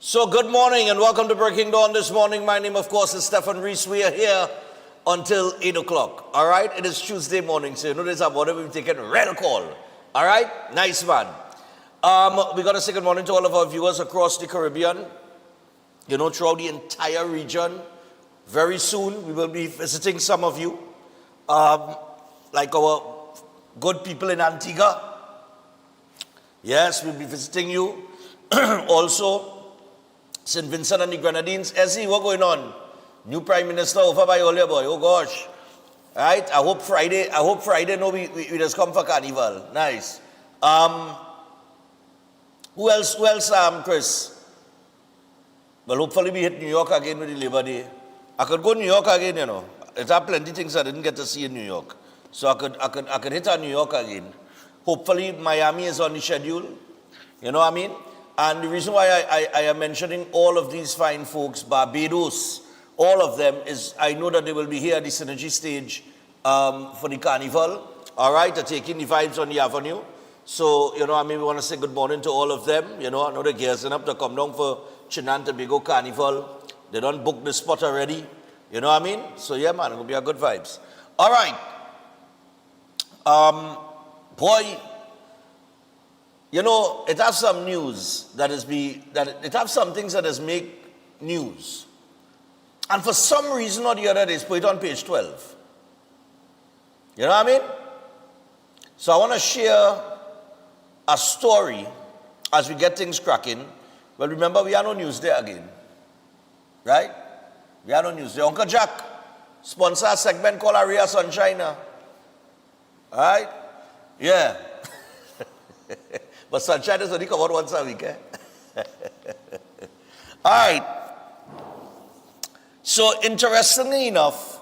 So good morning and welcome to Breaking Dawn this morning. My name, of course, is Stephen Reese. We are here until 8 o'clock. All right? It is Tuesday morning, so you notice I'm whatever we've taken real call. All right? Nice man. We got to say good morning to all of our viewers across the Caribbean, throughout the entire region. Very soon, we will be visiting some of you, like our good people in Antigua. Yes, we'll be visiting you. Also, St. Vincent and the Grenadines. Ezzy, what going on? New Prime Minister over by all your boy. Oh gosh. Right? I hope Friday, we just come for Carnival. Nice. Who else, Chris? Well, hopefully we hit New York again with the Labor Day. I could go to New York again, There's plenty of things I didn't get to see in New York. So I could hit New York again. Hopefully Miami is on the schedule. You know what I mean? And the reason why I am mentioning all of these fine folks, Barbados, all of them, is I know that they will be here at the Synergy stage for the Carnival, all right, to take in the vibes on the Avenue. So, we want to say good morning to all of them. I know they're gearing up to come down for Trinidad and Tobago Carnival. They don't book the spot already. You know what I mean? So, yeah, man, it's going to be a good vibes. All right. Boy, it has some news it has some things that has made news. And for some reason or the other, they put it on page 12. You know what I mean? So I want to share a story as we get things cracking. Well, remember, we are no news there again. Right? We are no news there. Uncle Jack sponsor a segment called Area Sunshine. All right? Yeah. But Sunshine is only covered once a week, All right. So, interestingly enough,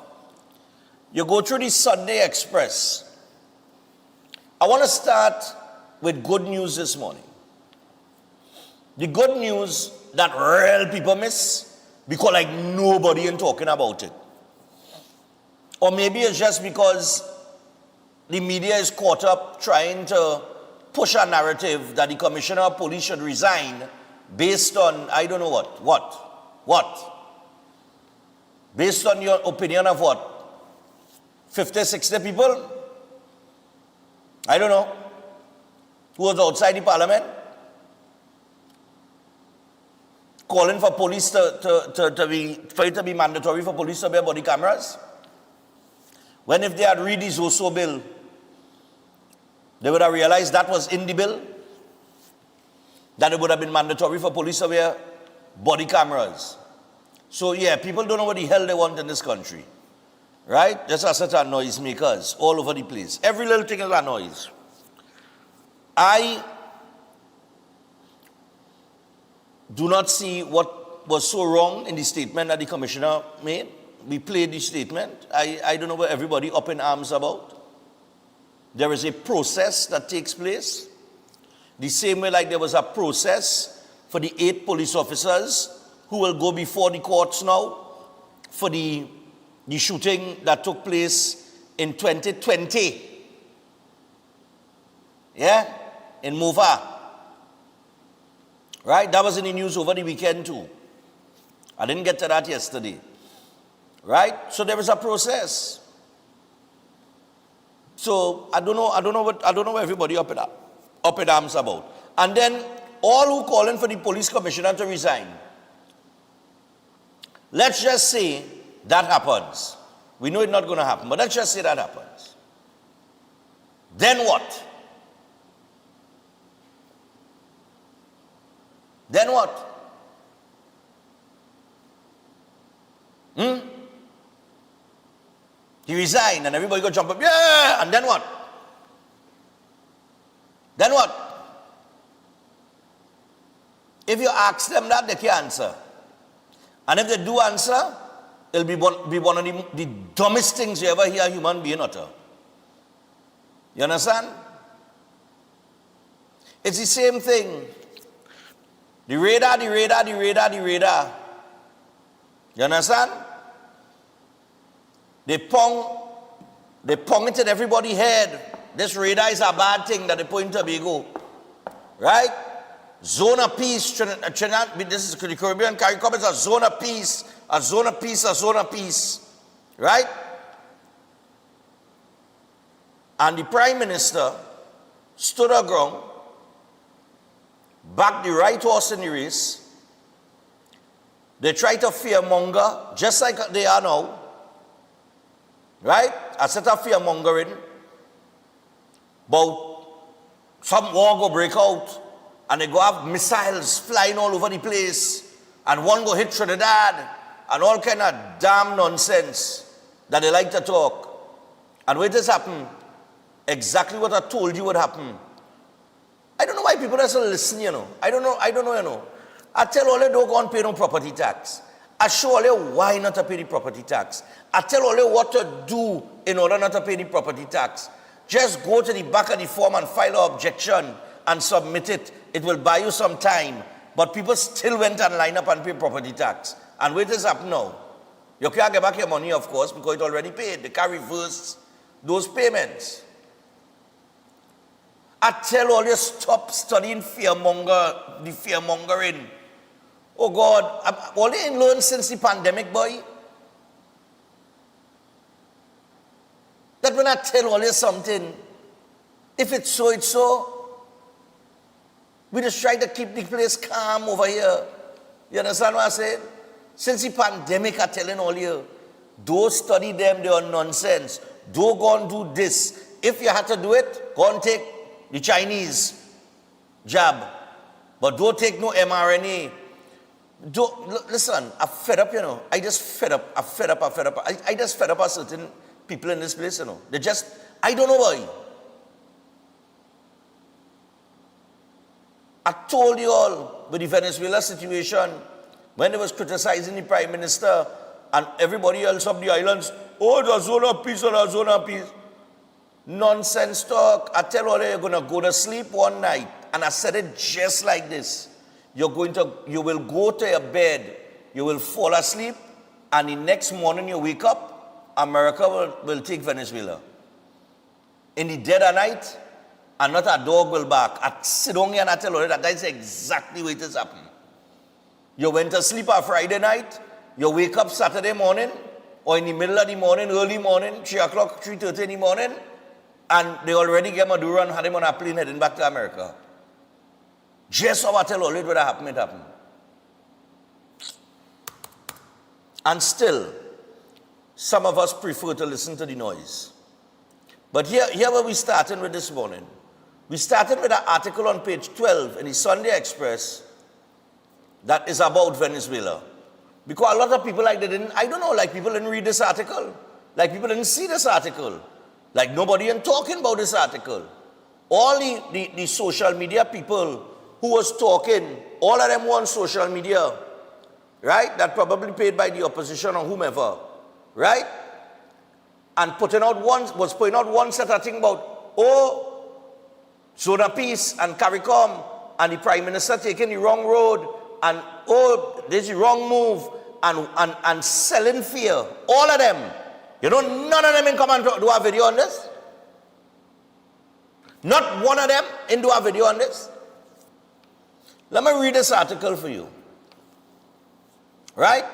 you go through the Sunday Express. I want to start with good news this morning. The good news that real people miss because like nobody ain't talking about it. Or maybe it's just because the media is caught up trying to push a narrative that the commissioner of police should resign based on, I don't know what? Based on your opinion of what? 50, 60 people? I don't know. Who was outside the parliament? Calling for police for it to be mandatory for police to wear body cameras? When if they had read the Zoso bill, they would have realized that was in the bill, that it would have been mandatory for police to wear body cameras. So yeah, people don't know what the hell they want in this country. Right? Just a set of noisemakers all over the place. Every little thing is a noise. I do not see what was so wrong in the statement that the commissioner made. We played the statement. I don't know what everybody up in arms about. There is a process that takes place. The same way like there was a process for the 8 police officers who will go before the courts now for the shooting that took place in 2020. Yeah? In Mova. Right? That was in the news over the weekend too. I didn't get to that yesterday. Right? So there is a process. So I don't know what everybody up in arms about. And then all who calling for the police commissioner to resign. Let's just say that happens. We know it's not going to happen, but let's just say that happens. Then what? Then what? He resigned and everybody go jump up, yeah, and then what? Then what? If you ask them that, they can't answer. And if they do answer, it'll be one of the dumbest things you ever hear a human being utter. You understand? It's the same thing. The radar. You understand? They pong it in everybody's head. This radar is a bad thing that they put in Tobago. Right? Zone of peace, Trinidad, this is the Caribbean, CARICOM is a zone of peace, a zone of peace, a zone of peace. Right? And the Prime Minister stood her ground, backed the right horse in the race. They tried to fearmonger, just like they are now. Right? A set of fearmongering. But some war go break out, and they go have missiles flying all over the place, and one go hit Trinidad, and all kind of damn nonsense that they like to talk. And when this happened, exactly what I told you would happen. I don't know why people doesn't listen, you know. I don't know, you know. I tell all they don't go and pay no property tax. I show all you why not to pay the property tax. I tell all you what to do in order not to pay the property tax. Just go to the back of the form and file an objection and submit it. It will buy you some time. But people still went and line up and pay property tax. And what is happening now? You can't get back your money, of course, because it already paid. They can't reverse those payments. I tell all you stop studying the fearmongering. Oh God, I've only learned since the pandemic, boy. That when I tell all you something, if it's so, it's so. We just try to keep the place calm over here. You understand what I'm saying? Since the pandemic, I'm telling all you, don't study them, they are nonsense. Don't go and do this. If you had to do it, go and take the Chinese jab. But don't take no mRNA. Listen, I'm fed up, you know. I just fed up. I just fed up at certain people in this place, you know. They just, I don't know why. I told you all with the Venezuela situation, when they was criticizing the Prime Minister and everybody else of the islands, oh, the zone of peace or the zone of peace. Nonsense talk. I tell all you, you're going to go to sleep one night, and I said it just like this. You will go to your bed, you will fall asleep, and the next morning you wake up, America will take Venezuela. In the dead of night, and not a dog will bark. I sit down here and I tell you that is exactly what is happening. You went to sleep on Friday night, you wake up Saturday morning, or in the middle of the morning, early morning, 3 o'clock, 3:30 in the morning, and they already get Maduro and had him on a plane heading back to America. Just how I tell all it would happen, it happened. And still, some of us prefer to listen to the noise. But here where we starting with this morning. We started with an article on page 12 in the Sunday Express that is about Venezuela. Because a lot of people people didn't read this article. Like people didn't see this article. Like nobody even talking about this article. All the social media people who was talking, all of them were on social media, right? That probably paid by the opposition or whomever, right? And putting out one set of things about, zone of peace and CARICOM and the Prime Minister taking the wrong road and there's the wrong move and selling fear. All of them. You know, none of them in come and do a video on this. Not one of them in do a video on this. Let me read this article for you. Right?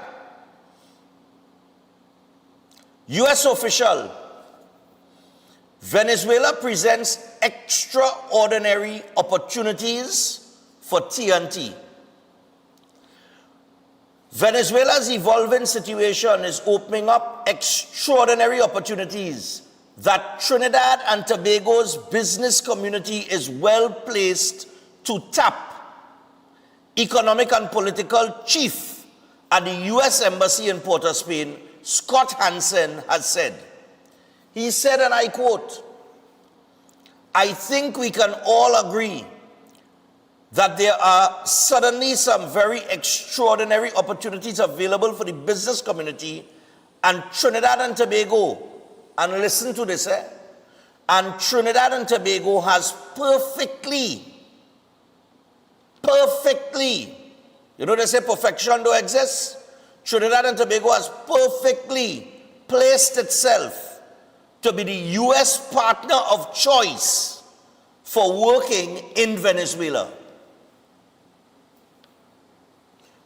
U.S. official. Venezuela presents extraordinary opportunities for TNT. Venezuela's evolving situation is opening up extraordinary opportunities that Trinidad and Tobago's business community is well placed to tap. Economic and political chief at the U.S. Embassy in Port of Spain, Scott Hansen, has said. He said, and I quote, "I think we can all agree that there are suddenly some very extraordinary opportunities available for the business community and Trinidad and Tobago." And listen to this, and Trinidad and Tobago has perfectly, you know they say perfection don't exist? Trinidad and Tobago has perfectly placed itself to be the U.S. partner of choice for working in Venezuela.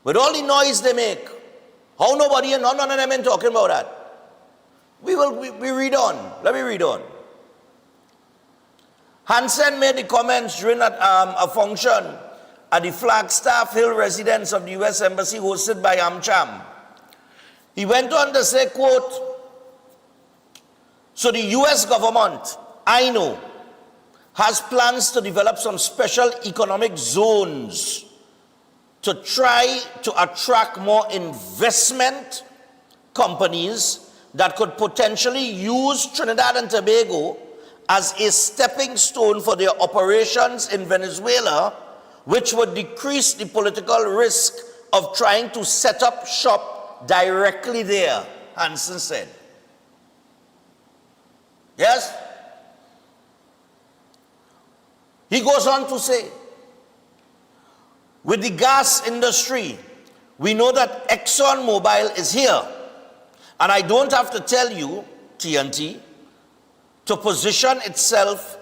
with all the noise they make, how nobody and none of them ain't talking about that. We read on. Let me read on. Hansen made the comments during a function at the Flagstaff Hill residence of the U.S. Embassy hosted by AmCham. He went on to say, quote, so the U.S. government, I know, has plans to develop some special economic zones to try to attract more investment companies that could potentially use Trinidad and Tobago as a stepping stone for their operations in Venezuela, which would decrease the political risk of trying to set up shop directly there, Hansen said. Yes? He goes on to say, with the gas industry, we know that ExxonMobil is here. And I don't have to tell you, TNT, to position itself,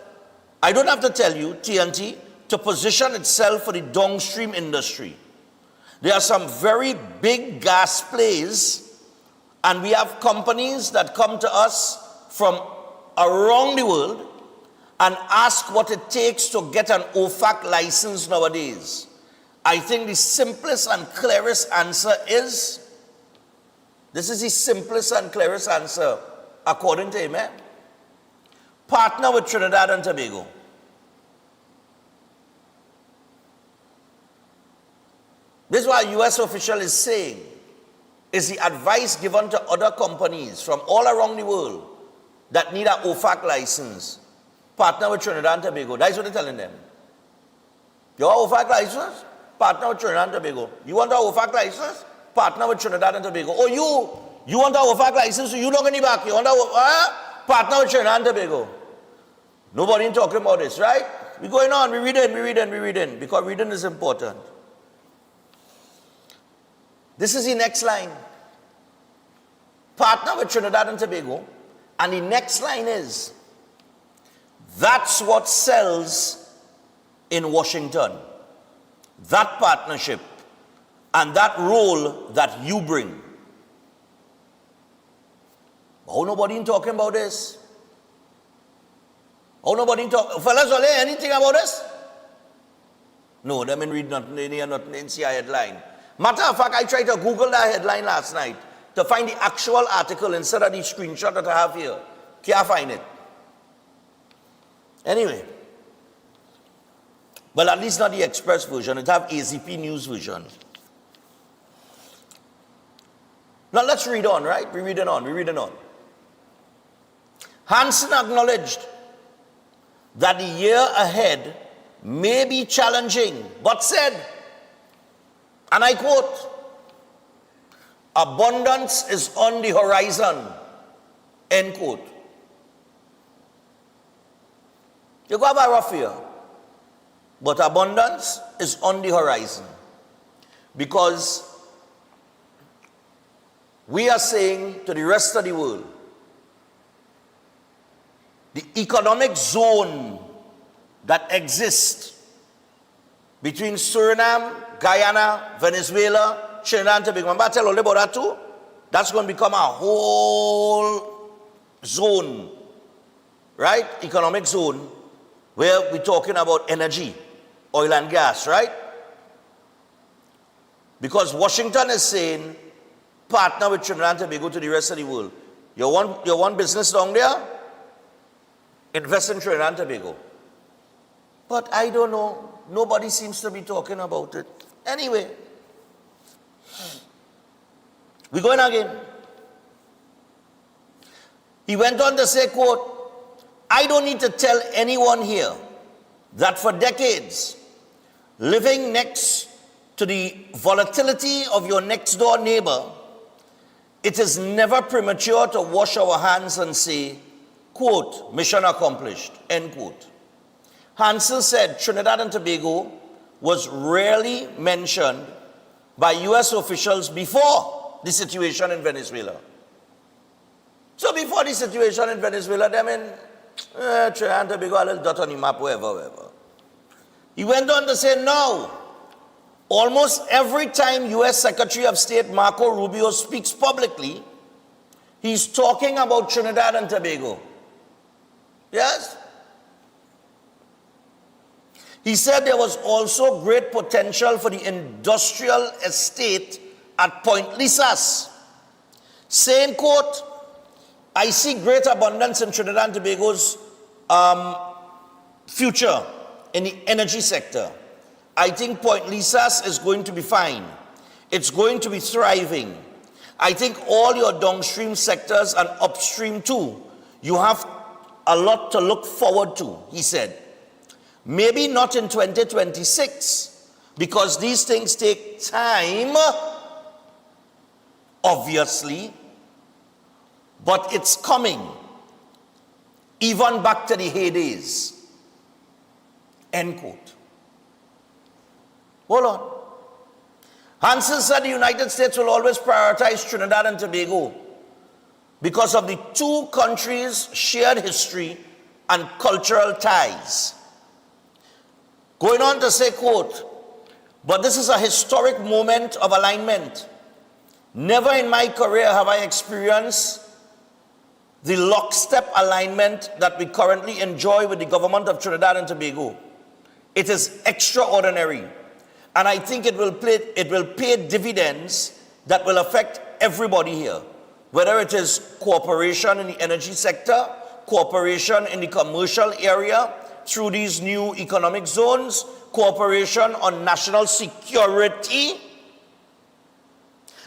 I don't have to tell you, TNT, to position itself for the downstream industry. There are some very big gas plays, and we have companies that come to us from around the world and ask what it takes to get an OFAC license nowadays. I think the simplest and clearest answer is, this is the simplest and clearest answer, according to him, partner with Trinidad and Tobago. This is what a U.S. official is saying, is the advice given to other companies from all around the world that need an OFAC license. Partner with Trinidad and Tobago. That's what they're telling them. You want OFAC license? Partner with Trinidad and Tobago. You want an OFAC license? Partner with Trinidad and Tobago. Oh, you want an OFAC license, so you don't get any back. You want a partner with Trinidad and Tobago. Nobody talking about this, right? We're going on, we reading, because reading is important. This is the next line. Partner with Trinidad and Tobago. And the next line is, that's what sells in Washington. That partnership and that role that you bring. How nobody talking about this? How nobody talk? Fellas, are there anything about this? No, they didn't read nothing, they didn't see a headline. Matter of fact, I tried to Google that headline last night to find the actual article instead of the screenshot that I have here. Can't find it. Anyway, well, at least not the Express version. It have AZP News version. Now let's read on, right? We're reading on. Hansen acknowledged that the year ahead may be challenging, but said, and I quote, abundance is on the horizon, end quote. You go have a rough year, but abundance is on the horizon, because we are saying to the rest of the world, the economic zone that exists between Suriname, Guyana, Venezuela, Trinidad and Tobago. Remember I tell you about that too? That's going to become a whole zone, right? Economic zone, where we're talking about energy, oil and gas, right? Because Washington is saying, partner with Trinidad and Tobago to the rest of the world. You want business down there? Invest in Trinidad and Tobago. But I don't know. Nobody seems to be talking about it. Anyway, we're going again. He went on to say, quote, I don't need to tell anyone here that for decades, living next to the volatility of your next door neighbor, it is never premature to wash our hands and say, quote, mission accomplished, end quote. Hansen said Trinidad and Tobago was rarely mentioned by U.S. officials before the situation in Venezuela. So before the situation in Venezuela, they mean, Trinidad and Tobago, a little dot on the map, wherever. He went on to say, no, Almost every time U.S. Secretary of State Marco Rubio speaks publicly, he's talking about Trinidad and Tobago. Yes? He said there was also great potential for the industrial estate at Point Lisas, saying, quote, I see great abundance in Trinidad and Tobago's future in the energy sector. I think Point Lisas is going to be fine. It's going to be thriving. I think all your downstream sectors and upstream too, you have a lot to look forward to, he said. Maybe not in 2026, because these things take time, obviously, but it's coming, even back to the heydays. End quote. Hold on. Hansen said the United States will always prioritize Trinidad and Tobago because of the two countries' shared history and cultural ties. Going on to say, quote, but this is a historic moment of alignment. Never in my career have I experienced the lockstep alignment that we currently enjoy with the government of Trinidad and Tobago. It is extraordinary, and I think it will pay dividends that will affect everybody here, whether it is cooperation in the energy sector, cooperation in the commercial area through these new economic zones, cooperation on national security.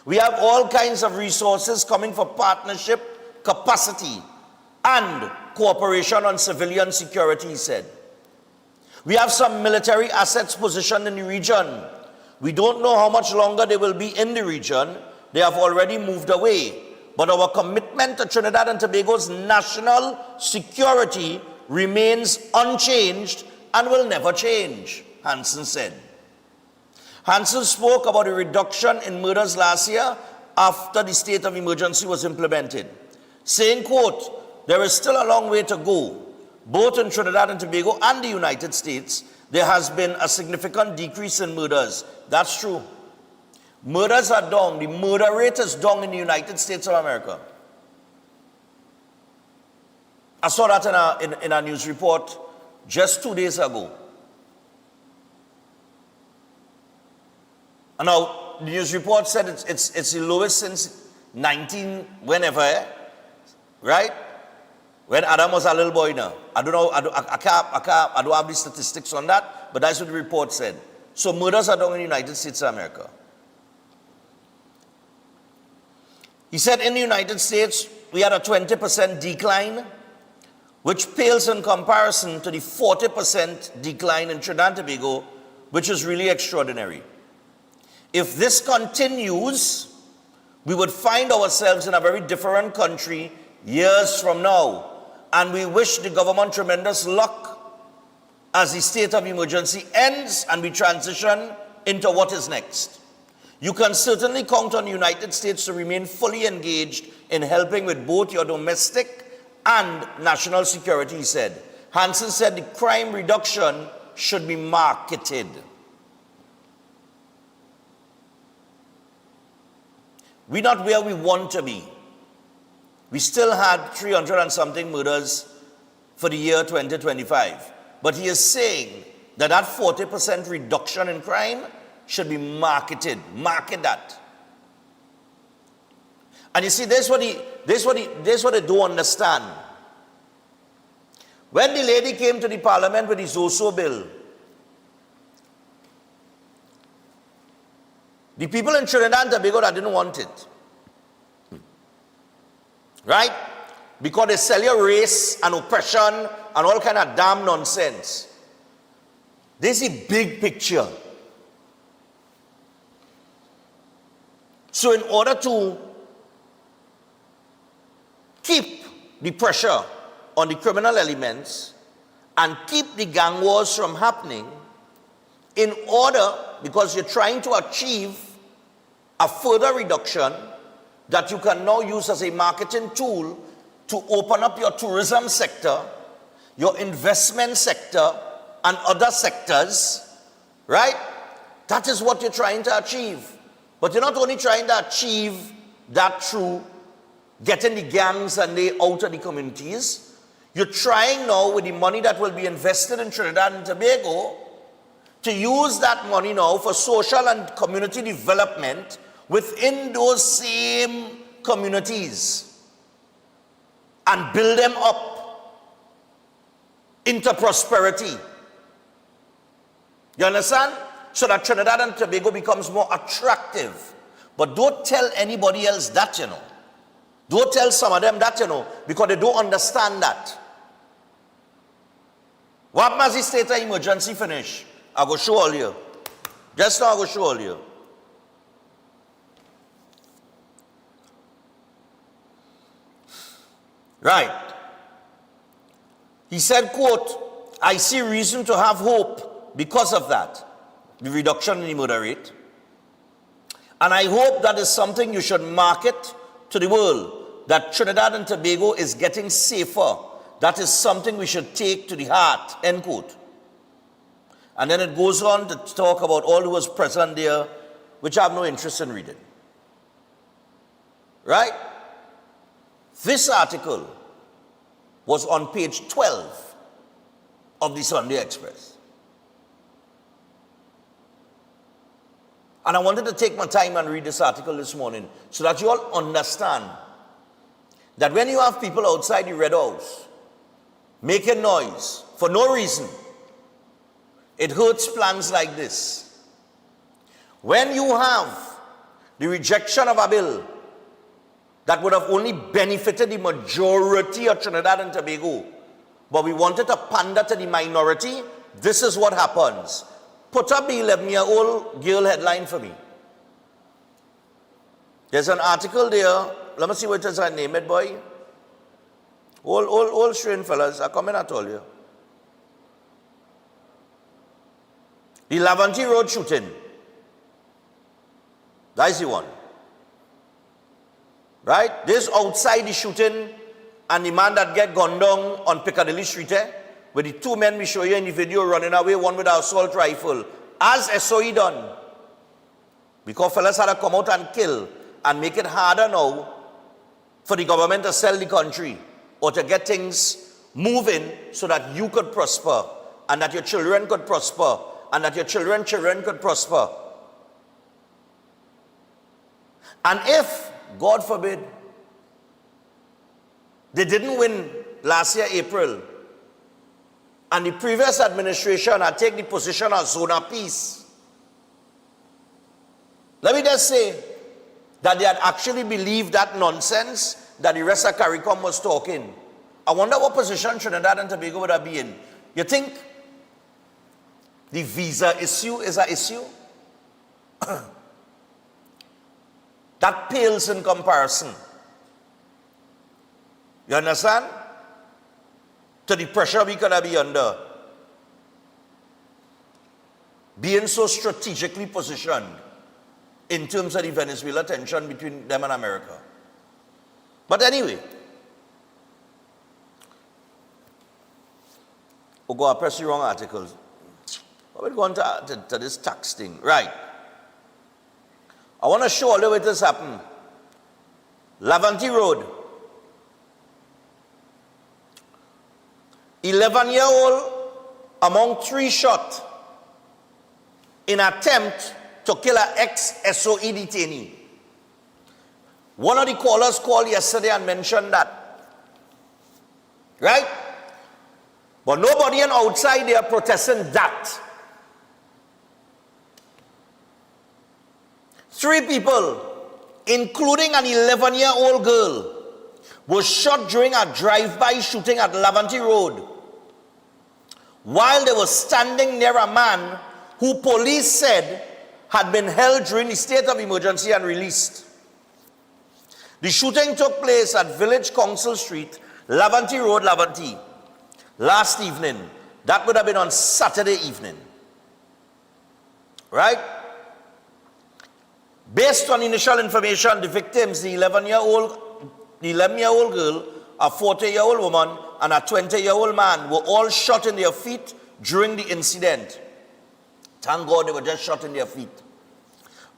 We have all kinds of resources coming for partnership, capacity, and cooperation on civilian security, he said. We have some military assets positioned in the region. We don't know how much longer they will be in the region. They have already moved away. But our commitment to Trinidad and Tobago's national security remains unchanged and will never change, Hansen said. Hansen spoke about a reduction in murders last year after the state of emergency was implemented, saying, quote, there is still a long way to go. Both in Trinidad and Tobago and the United States, there has been a significant decrease in murders. That's true. Murders are down. The murder rate is down in the United States of America. I saw that in a news report just 2 days ago. And now, the news report said it's the lowest since 19 whenever, right? When Adam was a little boy now. I don't know, I don't have the statistics on that, but that's what the report said. So murders are down in the United States of America. He said in the United States, we had a 20% decline, which pales in comparison to the 40% decline in Trinidad and Tobago, which is really extraordinary. If this continues, we would find ourselves in a very different country years from now. And we wish the government tremendous luck as the state of emergency ends and we transition into what is next. You can certainly count on the United States to remain fully engaged in helping with both your domestic and national security, he said. Hansen said the crime reduction should be marketed. We're not where we want to be. We still had 300 and something murders for the year 2025. But he is saying that that 40% reduction in crime should be marketed. Market that. And you see, this is what they don't understand. When the lady came to the parliament with the Zoso bill, the people in Trinidad and Tobago that didn't want it, right? Because they sell you race and oppression and all kind of damn nonsense. This is a big picture. So in order to keep the pressure on the criminal elements and keep the gang wars from happening, in order, because you're trying to achieve a further reduction that you can now use as a marketing tool to open up your tourism sector, your investment sector, and other sectors, right? That is what you're trying to achieve. But you're not only trying to achieve that through getting the gangs and they out of the communities, you're trying now with the money that will be invested in Trinidad and Tobago to use that money now for social and community development within those same communities and build them up into prosperity. You understand? So that Trinidad and Tobago becomes more attractive. But don't tell anybody else that, you know. Don't tell some of them that, you know, because they don't understand that. What must the state of emergency finish? I go show all you. Just now I go show all you. Right. He said, quote, I see reason to have hope because of that, the reduction in the murder rate. And I hope that is something you should market to the world, that Trinidad and Tobago is getting safer. That is something we should take to the heart, end quote. And then it goes on to talk about all who was present there, which I have no interest in reading. Right? This article was on page 12 of the Sunday Express. And I wanted to take my time and read this article this morning so that you all understand that when you have people outside the Red House making noise for no reason, it hurts plans like this. When you have the rejection of a bill that would have only benefited the majority of Trinidad and Tobago, but we wanted to pander to the minority, this is what happens. Put up the 11-year-old girl headline for me. There's an article there. Let me see what it is I name it, boy. All strain fellas, I come in and told you. The Laventille Road shooting. That's the one. Right? This outside the shooting and the man that get gunned down on Piccadilly Street, with the two men we show you in the video running away, one with an assault rifle, as SOE done. Because fellas had to come out and kill and make it harder now for the government to sell the country or to get things moving so that you could prosper and that your children could prosper and that your children could prosper. And if, God forbid, they didn't win last year, April, and the previous administration had taken the position of zone of peace, let me just say that they had actually believed that nonsense that the rest of CARICOM was talking. I wonder what position Trinidad and Tobago would have been in. You think the visa issue is an issue? That pales in comparison. You understand? To the pressure we could be under. Being so strategically positioned in terms of the Venezuela tension between them and America. But anyway, we'll go, I press the wrong articles. We're going to this tax thing. Right. I want to show you what has happened. Laventille Road. 11-year-old among 3 shot in attempt to kill an ex-SOE detainee. One of the callers called yesterday and mentioned that. Right? But nobody on outside there protesting that. 3 people, including an 11-year-old girl, was shot during a drive-by shooting at Laventille Road while they were standing near a man who police said had been held during the state of emergency and released. The shooting took place at Village Council Street, Laventille Road, Laventille, last evening. That would have been on Saturday evening. Right? Based on initial information, the victims, the 11-year-old girl, a 40-year-old woman, and a 20-year-old man were all shot in their feet during the incident. Thank God they were just shot in their feet.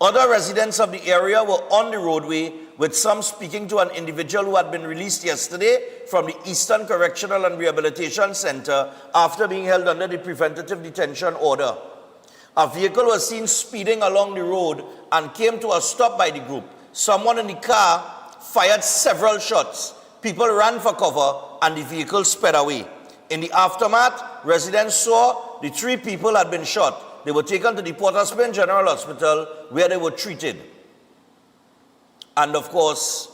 Other residents of the area were on the roadway, with some speaking to an individual who had been released yesterday from the Eastern Correctional and Rehabilitation Center after being held under the preventative detention order. A vehicle was seen speeding along the road and came to a stop by the group. Someone in the car fired several shots. People ran for cover and the vehicle sped away. In the aftermath, residents saw the 3 people had been shot. They were taken to the Port of Spain General Hospital where they were treated. And of course,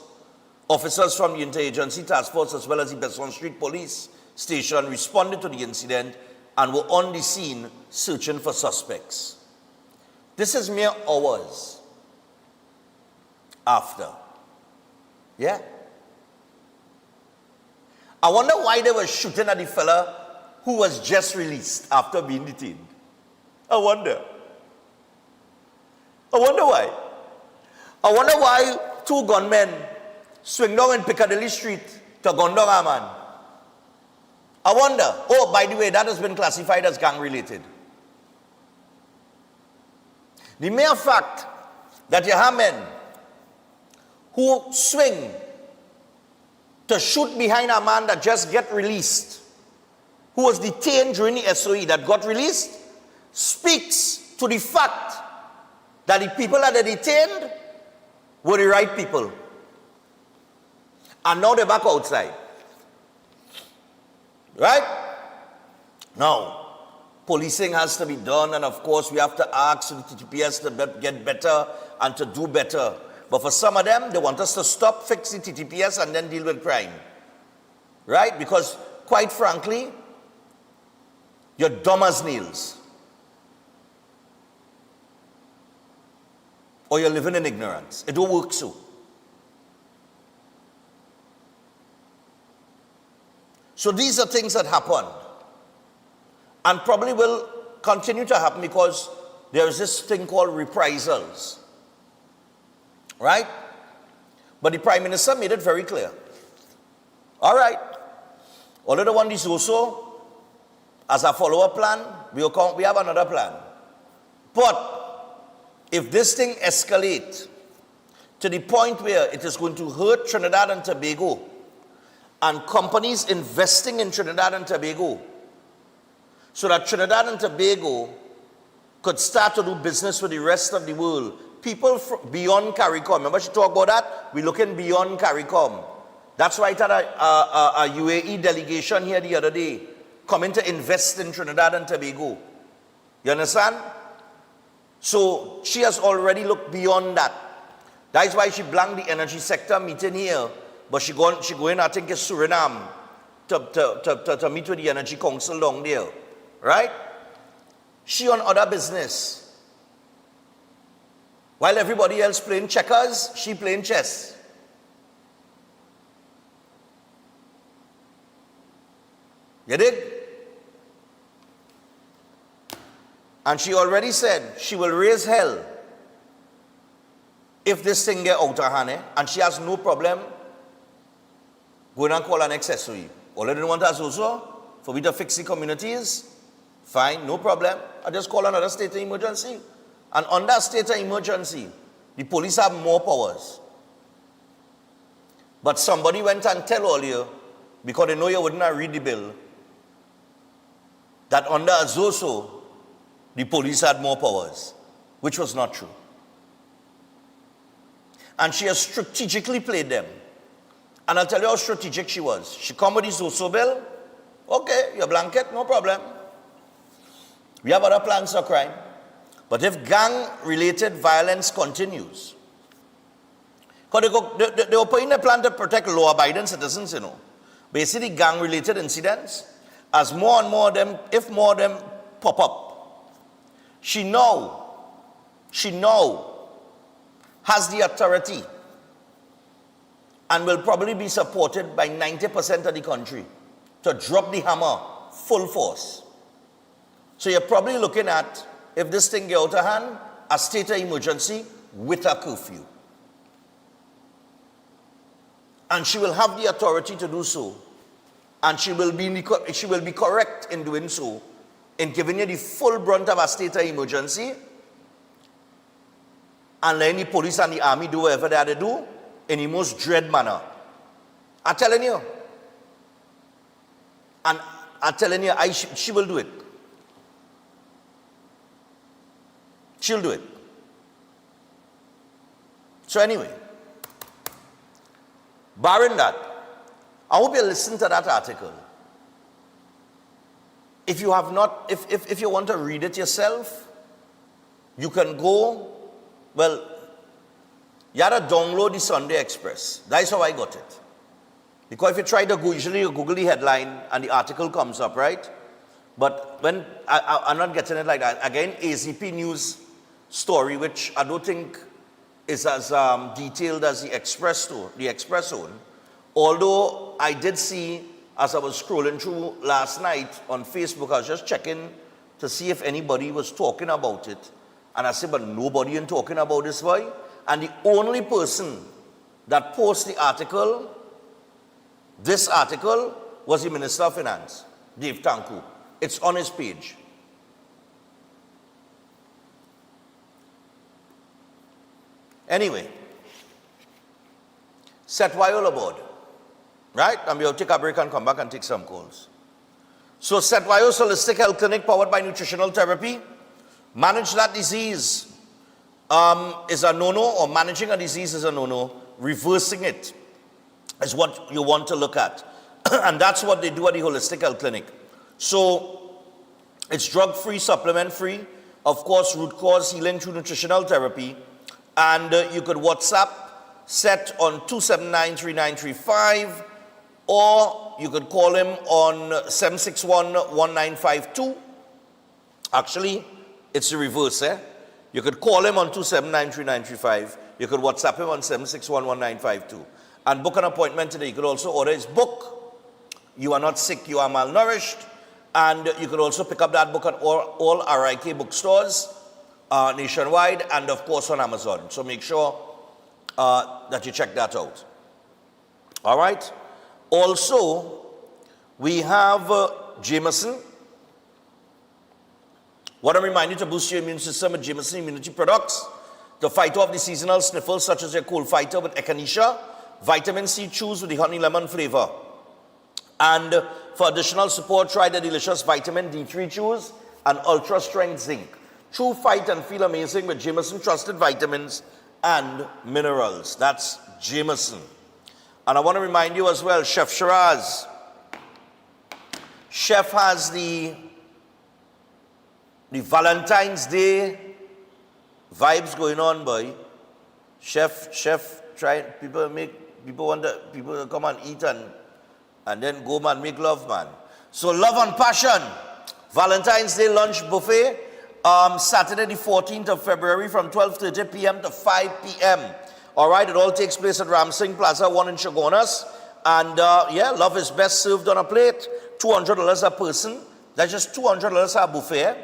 officers from the Interagency Task Force as well as the Besson Street Police Station responded to the incident and were on the scene searching for suspects. This is mere hours after. Yeah? I wonder why they were shooting at the fella who was just released after being detained. I wonder why. I wonder why 2 gunmen swing down in Piccadilly Street to gun down a man. I wonder. Oh, by the way, that has been classified as gang-related. The mere fact that you have men who swing to shoot behind a man that just get released, who was detained during the SOE that got released, speaks to the fact that the people that are detained were the right people. And now they're back outside. Right? Now, policing has to be done, and of course we have to ask the TTPS to get better and to do better. But for some of them, they want us to stop, fix the TTPS, and then deal with crime. Right? Because, quite frankly, you're dumb as nails. Or you're living in ignorance. It don't work so. So these are things that happened. And probably will continue to happen because there is this thing called reprisals. Right? But the Prime Minister made it very clear. All right. Although the one is also, as a follow-up plan, we have another plan. But if this thing escalates to the point where it is going to hurt Trinidad and Tobago, and companies investing in Trinidad and Tobago, so that Trinidad and Tobago could start to do business with the rest of the world, people beyond CARICOM. Remember she talked about that? We're looking beyond CARICOM. That's why I had a UAE delegation here the other day coming to invest in Trinidad and Tobago. You understand? So she has already looked beyond that. That is why she blanked the energy sector meeting here. But she going, I think, it's Suriname to meet with the Energy Council down there. Right? She on other business. While everybody else playing checkers, she playing chess. You dig? And she already said she will raise hell if this thing get out of hand. And she has no problem going and call an SOE. All I didn't want us also for me to fix the communities. Fine, no problem. I just call another state of emergency. And on that state of emergency, the police have more powers. But somebody went and tell all you, because they know you wouldn't have read the bill, that under Azoso, the police had more powers, which was not true. And she has strategically played them. And I'll tell you how strategic she was. She come with the Zoso bill. Okay, your blanket, no problem. We have other plans for crime. But if gang-related violence continues, because they were putting a plan to protect law-abiding citizens, you know. Basically, gang-related incidents, as more and more of them, if more of them pop up, she now has the authority and will probably be supported by 90% of the country to drop the hammer full force. So you're probably looking at, if this thing gets out of hand, a state of emergency with a curfew. And she will have the authority to do so. And she will be correct in doing so, in giving you the full brunt of a state of emergency and letting the police and the army do whatever they have to do in the most dread manner. I'm telling you. And I'm telling you, she will do it. She'll do it. So anyway, barring that, I hope you listen to that article. If you have not, if you want to read it yourself, you can go, well, you have to download the Sunday Express. That's how I got it. Because if you try to go, usually you Google the headline and the article comes up, right? But when, I'm not getting it like that. Again, AZP News story, which I don't think is as detailed as the Express Zone. Although I did see, as I was scrolling through last night on Facebook, I was just checking to see if anybody was talking about it. And I said, but nobody is talking about this, boy. And the only person that posted the article, this article, was the Minister of Finance, Dave Tanku. It's on his page. Anyway, set Wyoll aboard. Right? And we'll take a break and come back and take some calls. So Set Wyoll's Holistic Health Clinic, powered by nutritional therapy. Manage that disease is a no-no, or managing a disease is a no-no. Reversing it is what you want to look at. And that's what they do at the Holistic Health Clinic. So it's drug-free, supplement-free. Of course, root cause healing through nutritional therapy. And you could WhatsApp Set on 279-3935, or you could call him on 761-1952. Actually, it's the reverse, eh? You could call him on 279-3935. You could WhatsApp him on 761-1952. And book an appointment today. You could also order his book, You Are Not Sick, You Are Malnourished. And you could also pick up that book at all RIK bookstores nationwide, and of course on Amazon. So make sure that you check that out. All right? Also, we have Jameson. Want to remind you to boost your immune system with Jameson immunity products to fight off the seasonal sniffles, such as your cold fighter with Echinacea, vitamin C chews with the honey lemon flavor. And for additional support, try the delicious vitamin D3 chews and ultra strength zinc. True fight and feel amazing with Jameson trusted vitamins and minerals. That's Jameson. And I want to remind you as well, Chef Shiraz. Chef has the Valentine's Day vibes going on, boy. Chef, try, people want to come and eat and then go and make love, man. So Love and Passion, Valentine's Day lunch buffet, Saturday the 14th of February from 12:30 p.m. to 5 p.m. All right, it all takes place at Ramsing Plaza 1 in Chaguanas. And yeah, love is best served on a plate. $200 a person. That's just $200 a buffet.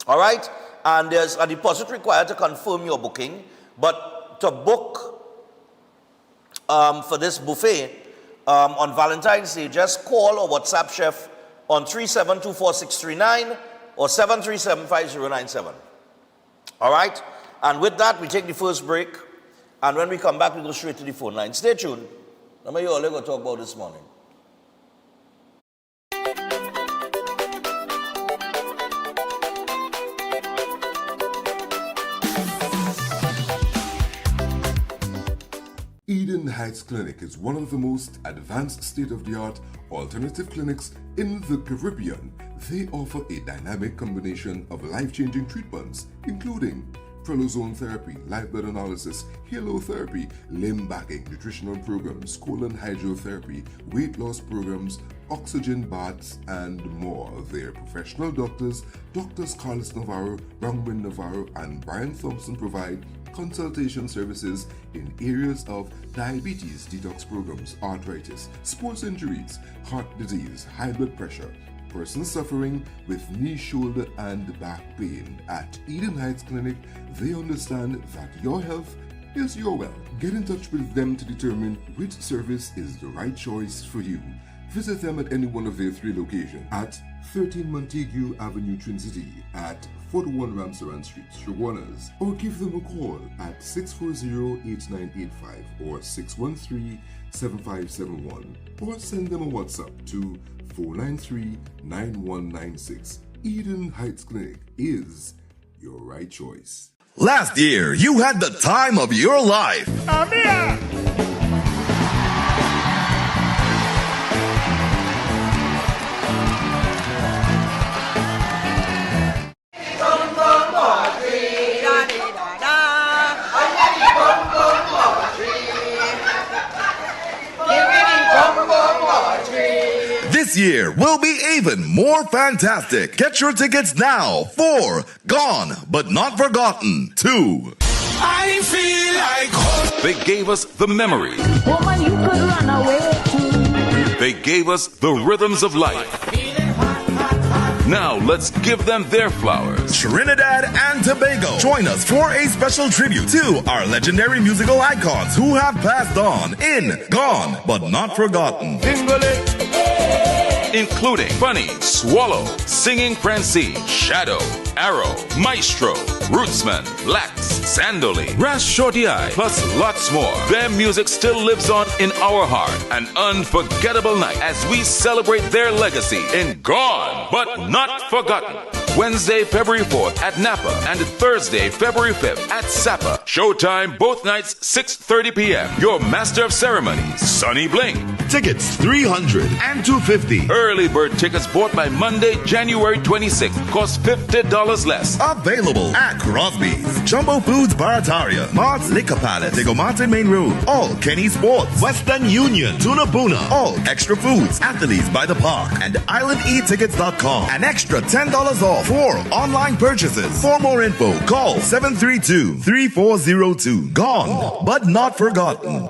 All right, and there's a deposit required to confirm your booking. But to book for this buffet on Valentine's Day, just call or WhatsApp Chef on 3724639 or 7375097. All right, and with that, we take the first break. And when we come back, we go straight to the phone line. Stay tuned. Remember, you all going to talk about this morning. Eden Heights Clinic is one of the most advanced state-of-the-art alternative clinics in the Caribbean. They offer a dynamic combination of life-changing treatments, including prolozone therapy, live blood analysis, halotherapy, limb backing, nutritional programs, colon hydrotherapy, weight loss programs, oxygen baths, and more. Their professional doctors, Drs. Carlos Navarro, Rangwin Navarro, and Brian Thompson provide consultation services in areas of diabetes detox programs, arthritis, sports injuries, heart disease, high blood pressure, persons suffering with knee, shoulder, and back pain. At Eden Heights Clinic, they understand that your health is your wealth. Get in touch with them to determine which service is the right choice for you. Visit them at any one of their 3 locations at 13 Montague Avenue, Twin City at 41 Ramsaran Street, Shoguanas, or give them a call at 640-8985 or 613-7571, or send them a WhatsApp to 493-9196. Eden Heights Clinic is your right choice. Last year, you had the time of your life. This year will be even more fantastic. Get your tickets now for Gone But Not Forgotten 2. I feel like home. They gave us the memories. Woman, you could run away too. They gave us the rhythms of life. Now let's give them their flowers. Trinidad and Tobago, join us for a special tribute to our legendary musical icons who have passed on in Gone But Not Forgotten. Including Bunny, Swallow, Singing Francine, Shadow, Arrow, Maestro, Rootsman, Lax, Sandoli, Ras Shorty Eye, plus lots more. Their music still lives on in our heart. An unforgettable night as we celebrate their legacy in Gone But Not Forgotten. Wednesday, February 4th at Napa and Thursday, February 5th at Sapa. Showtime both nights, 6:30 p.m. Your master of ceremonies, Sonny Bling. Tickets $300 and $250. Early bird tickets bought by Monday, January 26th cost $50 less. Available at Crosby's, Jumbo Foods Barataria, Mart's Liquor Palace, Diego Martin Main Road, all Kenny Sports, Western Union, Tuna Buna, all Extra Foods, Athletes by the Park, and IslandEtickets.com. An extra $10 off for online purchases. For more info, call 732-3402. Gone, but not forgotten.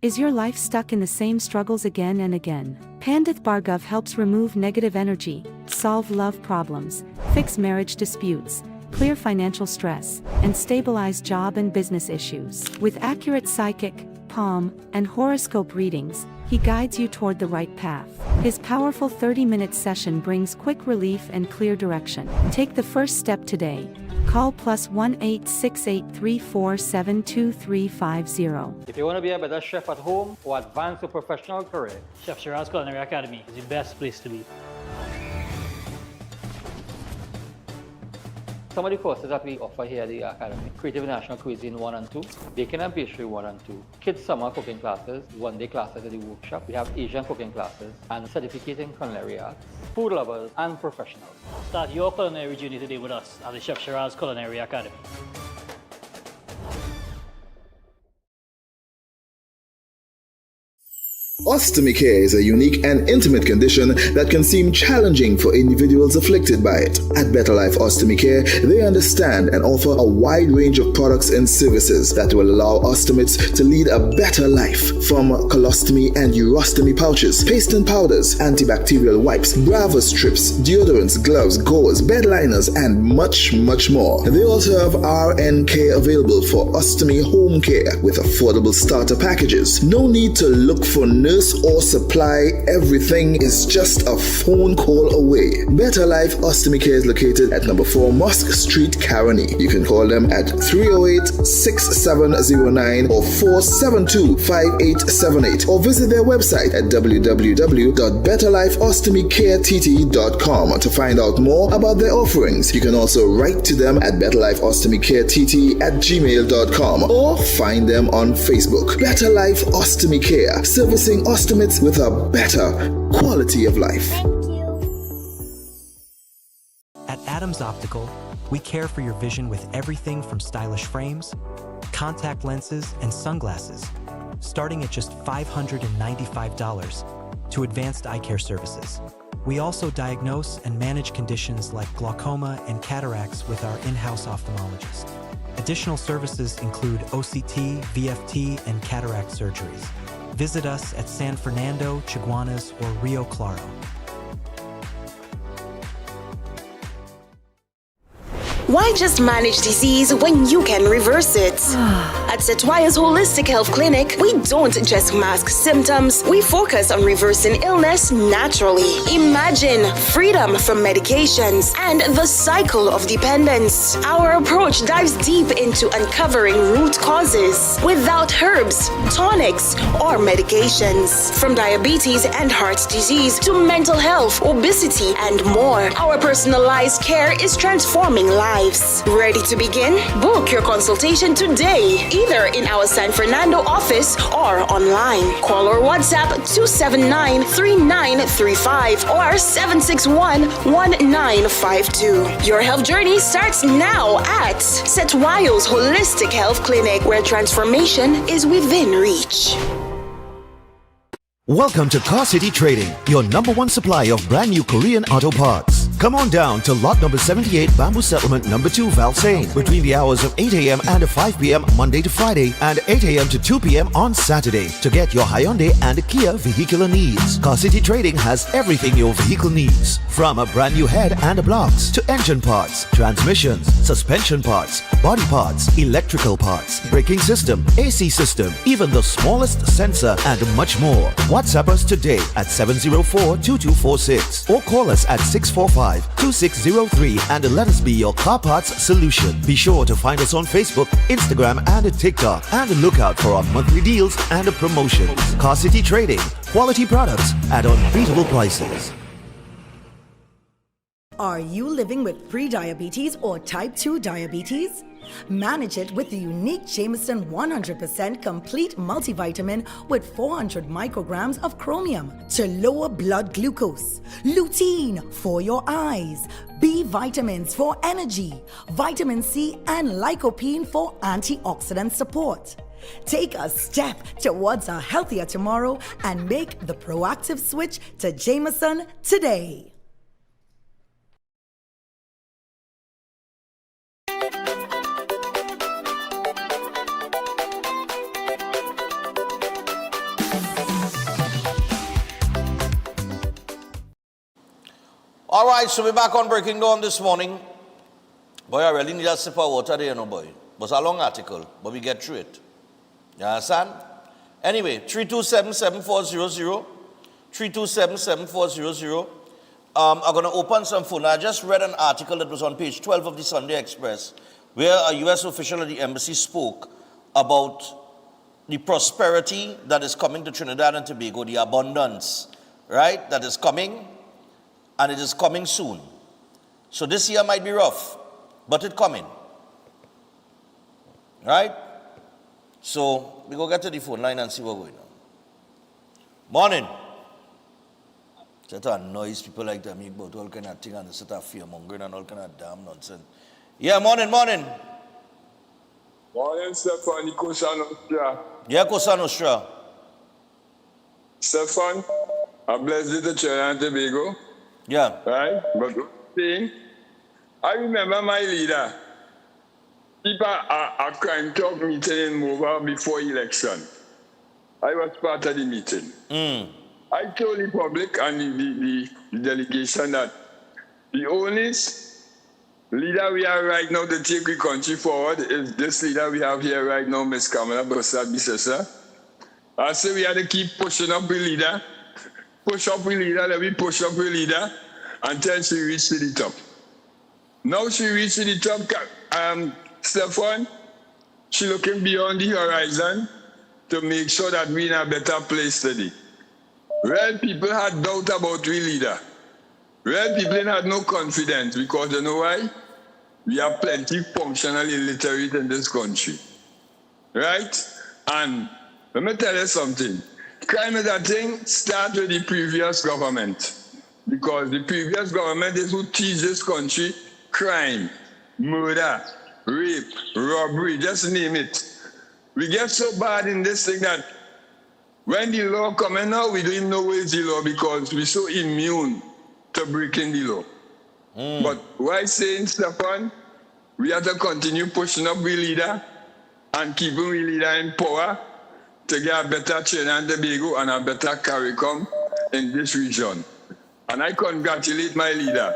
Is your life stuck in the same struggles again and again? Pandith Bhargav helps remove negative energy, solve love problems, fix marriage disputes, clear financial stress, and stabilize job and business issues. With accurate psychic, palm, and horoscope readings, he guides you toward the right path. His powerful 30-minute session brings quick relief and clear direction. Take the first step today. Call +1 868-347-2350. If you want to be a better chef at home or advance your professional career, Chef Shiraz Culinary Academy is the best place to be. Some of the courses that we offer here at the Academy: Creative National Cuisine 1 and 2, Baking and Pastry 1 and 2, Kids Summer Cooking Classes, one-day classes at the workshop. We have Asian cooking classes and certificate in culinary arts, food lovers and professionals. Start your culinary journey today with us at the Chef Shiraz Culinary Academy. Ostomy care is a unique and intimate condition that can seem challenging for individuals afflicted by it. At Better Life Ostomy Care, they understand and offer a wide range of products and services that will allow ostomates to lead a better life. From colostomy and urostomy pouches, paste and powders, antibacterial wipes, Brava strips, deodorants, gloves, gauze, bed liners, and much, much more. They also have RN care available for ostomy home care with affordable starter packages. No need to look for nurse or supply. Everything is just a phone call away. Better Life Ostomy Care is located at number 4 Mosque Street, Caroni. You can call them at 308-6709 or 472-5878 or visit their website at www.betterlifeostomycareTT.com to find out more about their offerings. You can also write to them at betterlifeostomycareTT@gmail.com or find them on Facebook. Better Life Ostomy Care, servicing ostomates with a better quality of life. At Adams Optical, we care for your vision with everything from stylish frames, contact lenses, and sunglasses starting at just $595, to advanced eye care services. We also diagnose and manage conditions like glaucoma and cataracts with our in-house ophthalmologist. Additional services include OCT, VFT, and cataract surgeries. Visit us at San Fernando, Chaguanas, or Rio Claro. Why just manage disease when you can reverse it? At Setwaya's Holistic Health Clinic, we don't just mask symptoms, we focus on reversing illness naturally. Imagine freedom from medications and the cycle of dependence. Our approach dives deep into uncovering root causes without herbs, tonics, or medications. From diabetes and heart disease to mental health, obesity, and more, our personalized care is transforming lives. Ready to begin? Book your consultation today, either in our San Fernando office or online. Call or WhatsApp 279-3935 or 761-1952. Your health journey starts now at Setwayo's Holistic Health Clinic, where transformation is within reach. Welcome to Car City Trading, your #1 supply of brand new Korean auto parts. Come on down to lot number 78, Bamboo Settlement number 2, Valsain, between the hours of 8 a.m. and 5 p.m. Monday to Friday and 8 a.m. to 2 p.m. on Saturday to get your Hyundai and Kia vehicular needs. Car City Trading has everything your vehicle needs, from a brand new head and blocks to engine parts, transmissions, suspension parts, body parts, electrical parts, braking system, AC system, even the smallest sensor, and much more. WhatsApp us today at 704-2246 or call us at 645-2603 and let us be your car parts solution. Be sure to find us on Facebook, Instagram, and TikTok, and look out for our monthly deals and promotions. Car City Trading, quality products at unbeatable prices. Are you living with pre-diabetes or type 2 diabetes? Manage it with the unique Jameson 100% complete multivitamin with 400 micrograms of chromium to lower blood glucose, lutein for your eyes, B vitamins for energy, vitamin C, and lycopene for antioxidant support. Take a step towards a healthier tomorrow and make the proactive switch to Jameson today. All right, so we're back on Breaking Dawn this morning. Boy, I really need a sip of water there, no boy. It's a long article, but we get through it. You understand? Anyway, 327-7400. 327-7400. I'm going to open some phone. I just read an article that was on page 12 of the Sunday Express, where a U.S. official at the embassy spoke about the prosperity that is coming to Trinidad and Tobago, the abundance, right, that is coming. And it is coming soon. So this year might be rough, but it's coming. Right? So we go get to the phone line and see what's going on. Morning. Set to annoys people like that, make about all kind of thing and set of fear mongering and all kind of damn nonsense. Yeah, morning. Morning, Stefan. Cosa Nostra. Yeah, Cosa Nostra. Stefan, I bless you to Trinidad and Tobago. Yeah. Right? But thing, I remember my leader. People a crime talk meeting in Mova before election. I was part of the meeting. I told the public and the delegation that the only leader we have right now to take the country forward is this leader we have here right now, Ms. Kamala Broussard-Bissessar. I say we have to keep pushing up the leader. Push up with leader, let me push up with leader until she reaches to the top. Now she reached to the top, Stefan, she looking beyond the horizon to make sure that we're in a better place today. Real people had doubt about we leader. Real people had no confidence because you know why? We have plenty functional illiterate in this country. Right? And let me tell you something. Crime is a thing start with the previous government. Because the previous government is who teach this country crime, murder, rape, robbery, just name it. We get so bad in this thing that when the law coming out, we don't even know where is the law because we're so immune to breaking the law. But why saying, Stefan, we have to continue pushing up we leader and keeping we leader in power to get a better Trinidad and Tobago and a better CARICOM in this region. And I congratulate my leader,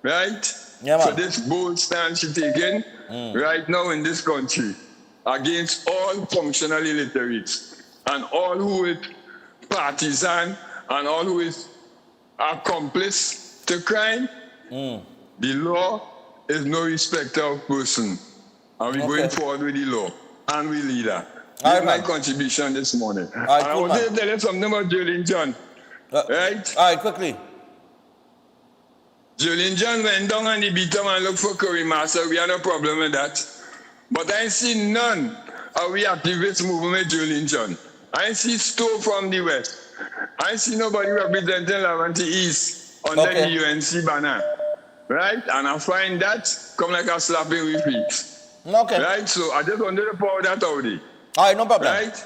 right? For this bold stance she's taking right now in this country against all functional illiterates and all who is partisan and all who is accomplice to crime. The law is no respecter of person. And we're going forward with the law and we leader. That's my contribution this morning. And I want to tell you something about Julian John. Right? All right, quickly. Julian John went down and he beat him and looked for Curry Master. We have no problem with that. But I see none of we activists moving with Julian John. I see Stowe from the west. I see nobody representing Lavente East under the UNC banner. Right? And I find that come like a slap in with feet. Okay. Right? So I just wanted to pour that out there. All right, no problem. Right?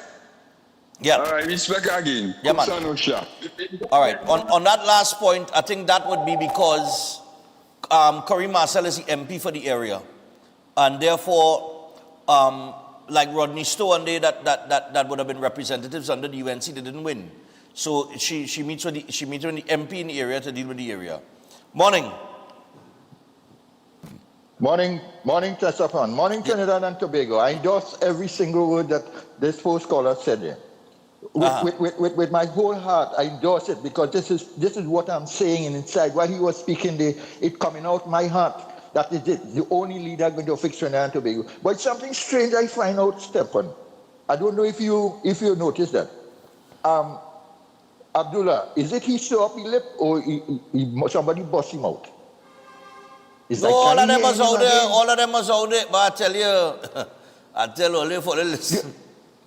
Yeah. All right, respect again. Yeah, man. All right. On that last point, I think that would be because Curry Marcel is the MP for the area. And therefore, like Rodney Stowe and they that would have been representatives under the UNC, they didn't win. So she meets with the MP in the area to deal with the area. Morning. Morning, Stefan. Morning, Trinidad and Tobago. I endorse every single word that this first caller said there. With my whole heart, I endorse it because this is what I'm saying inside. While he was speaking there, it coming out my heart. That is it. The only leader going to fix Trinidad and Tobago. But something strange I find out, Stefan. I don't know if you noticed that. Abdullah, is it he show up his lip or somebody bust him out? No, all of them was out there, but I tell you, only for the listen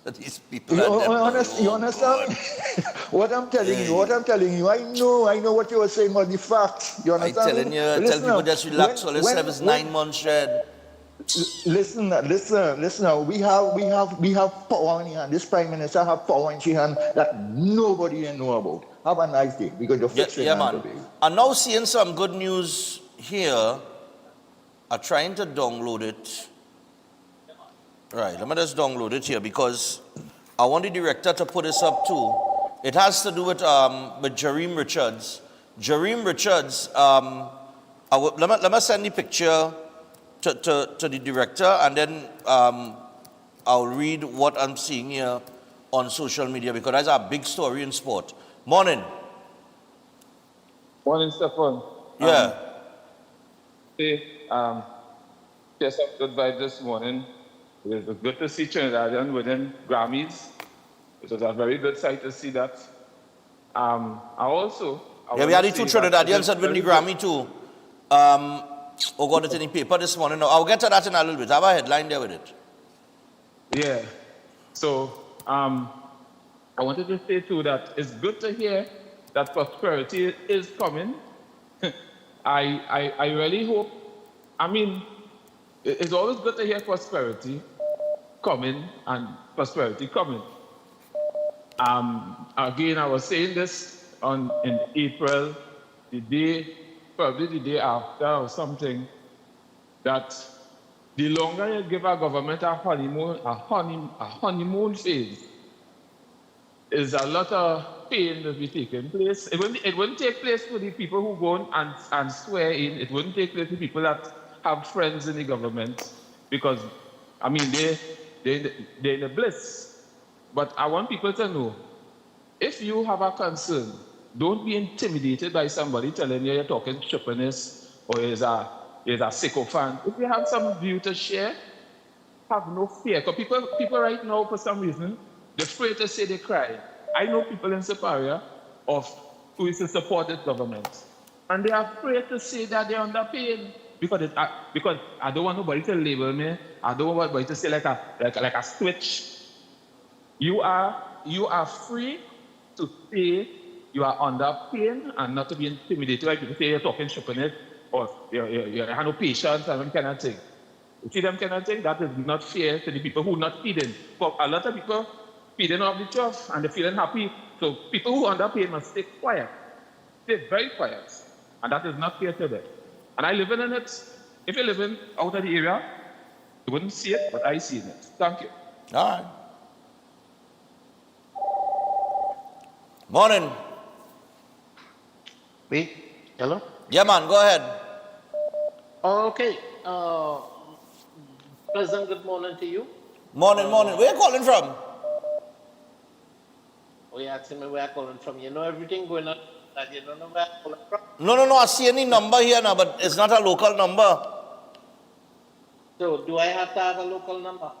to these people. You understand? What I'm telling you, I know what you were saying was the facts. You understand? I'm telling you, tell people just relax, all this service 9 months shed. Listen now, we have power in hand. This Prime Minister have power in his hand that nobody know about. Have a nice day. We're going to fix it. Yeah, man. I'm now seeing some good news here. I'm trying to download it. Right, let me just download it here because I want the director to put this up too. It has to do with Jareem Richards. Jareem Richards, let me send the picture to the director and then I'll read what I'm seeing here on social media because that's a big story in sport. Morning. Morning, Stefan. Yeah. Just some good vibes this morning. It was good to see Trinidadian winning Grammys. It was a very good sight to see that. We had the two Trinidadians that win the Grammy too. Got it in the paper this morning. No, I'll get to that in a little bit. I have a headline there with it. Yeah. So I wanted to say too that it's good to hear that prosperity is coming. I really hope. I mean, it's always good to hear prosperity coming and prosperity coming. Again, I was saying this in April, probably the day after or something, that the longer you give a government a honeymoon phase, is a lot of pain will be taking place. It wouldn't take place for the people who go and swear in. It wouldn't take place for people that have friends in the government because, I mean, they're in the bliss. But I want people to know, if you have a concern, don't be intimidated by somebody telling you you're talking stupidness or is a sycophant. If you have some view to share, have no fear. Because people right now, for some reason, they're afraid to say they cry. I know people in Superior who is to support this government. And they're afraid to say that they're under pain. Because I don't want nobody to label me. I don't want nobody to say like a switch. You are free to say you are under pain and not to be intimidated by people say you're talking stupidness or you have no patience and them kind of thing. You see them kind of thing? That is not fair to the people who are not feeding. But a lot of people feeding off the trough and they're feeling happy. So people who are under pain must stay quiet. Stay very quiet. And that is not fair to them. And I live in it. If you're living out of the area, you wouldn't see it, but I see it. Thank you. All right. Morning. Me? Hello? Yeah, man, go ahead. Okay. Pleasant good morning to you. Morning. Where you calling from? Oh, you're asking me where I'm calling from. You know everything going on, that you don't know where I'm calling from? No, I see any number here now, but it's not a local number. So, do I have to have a local number?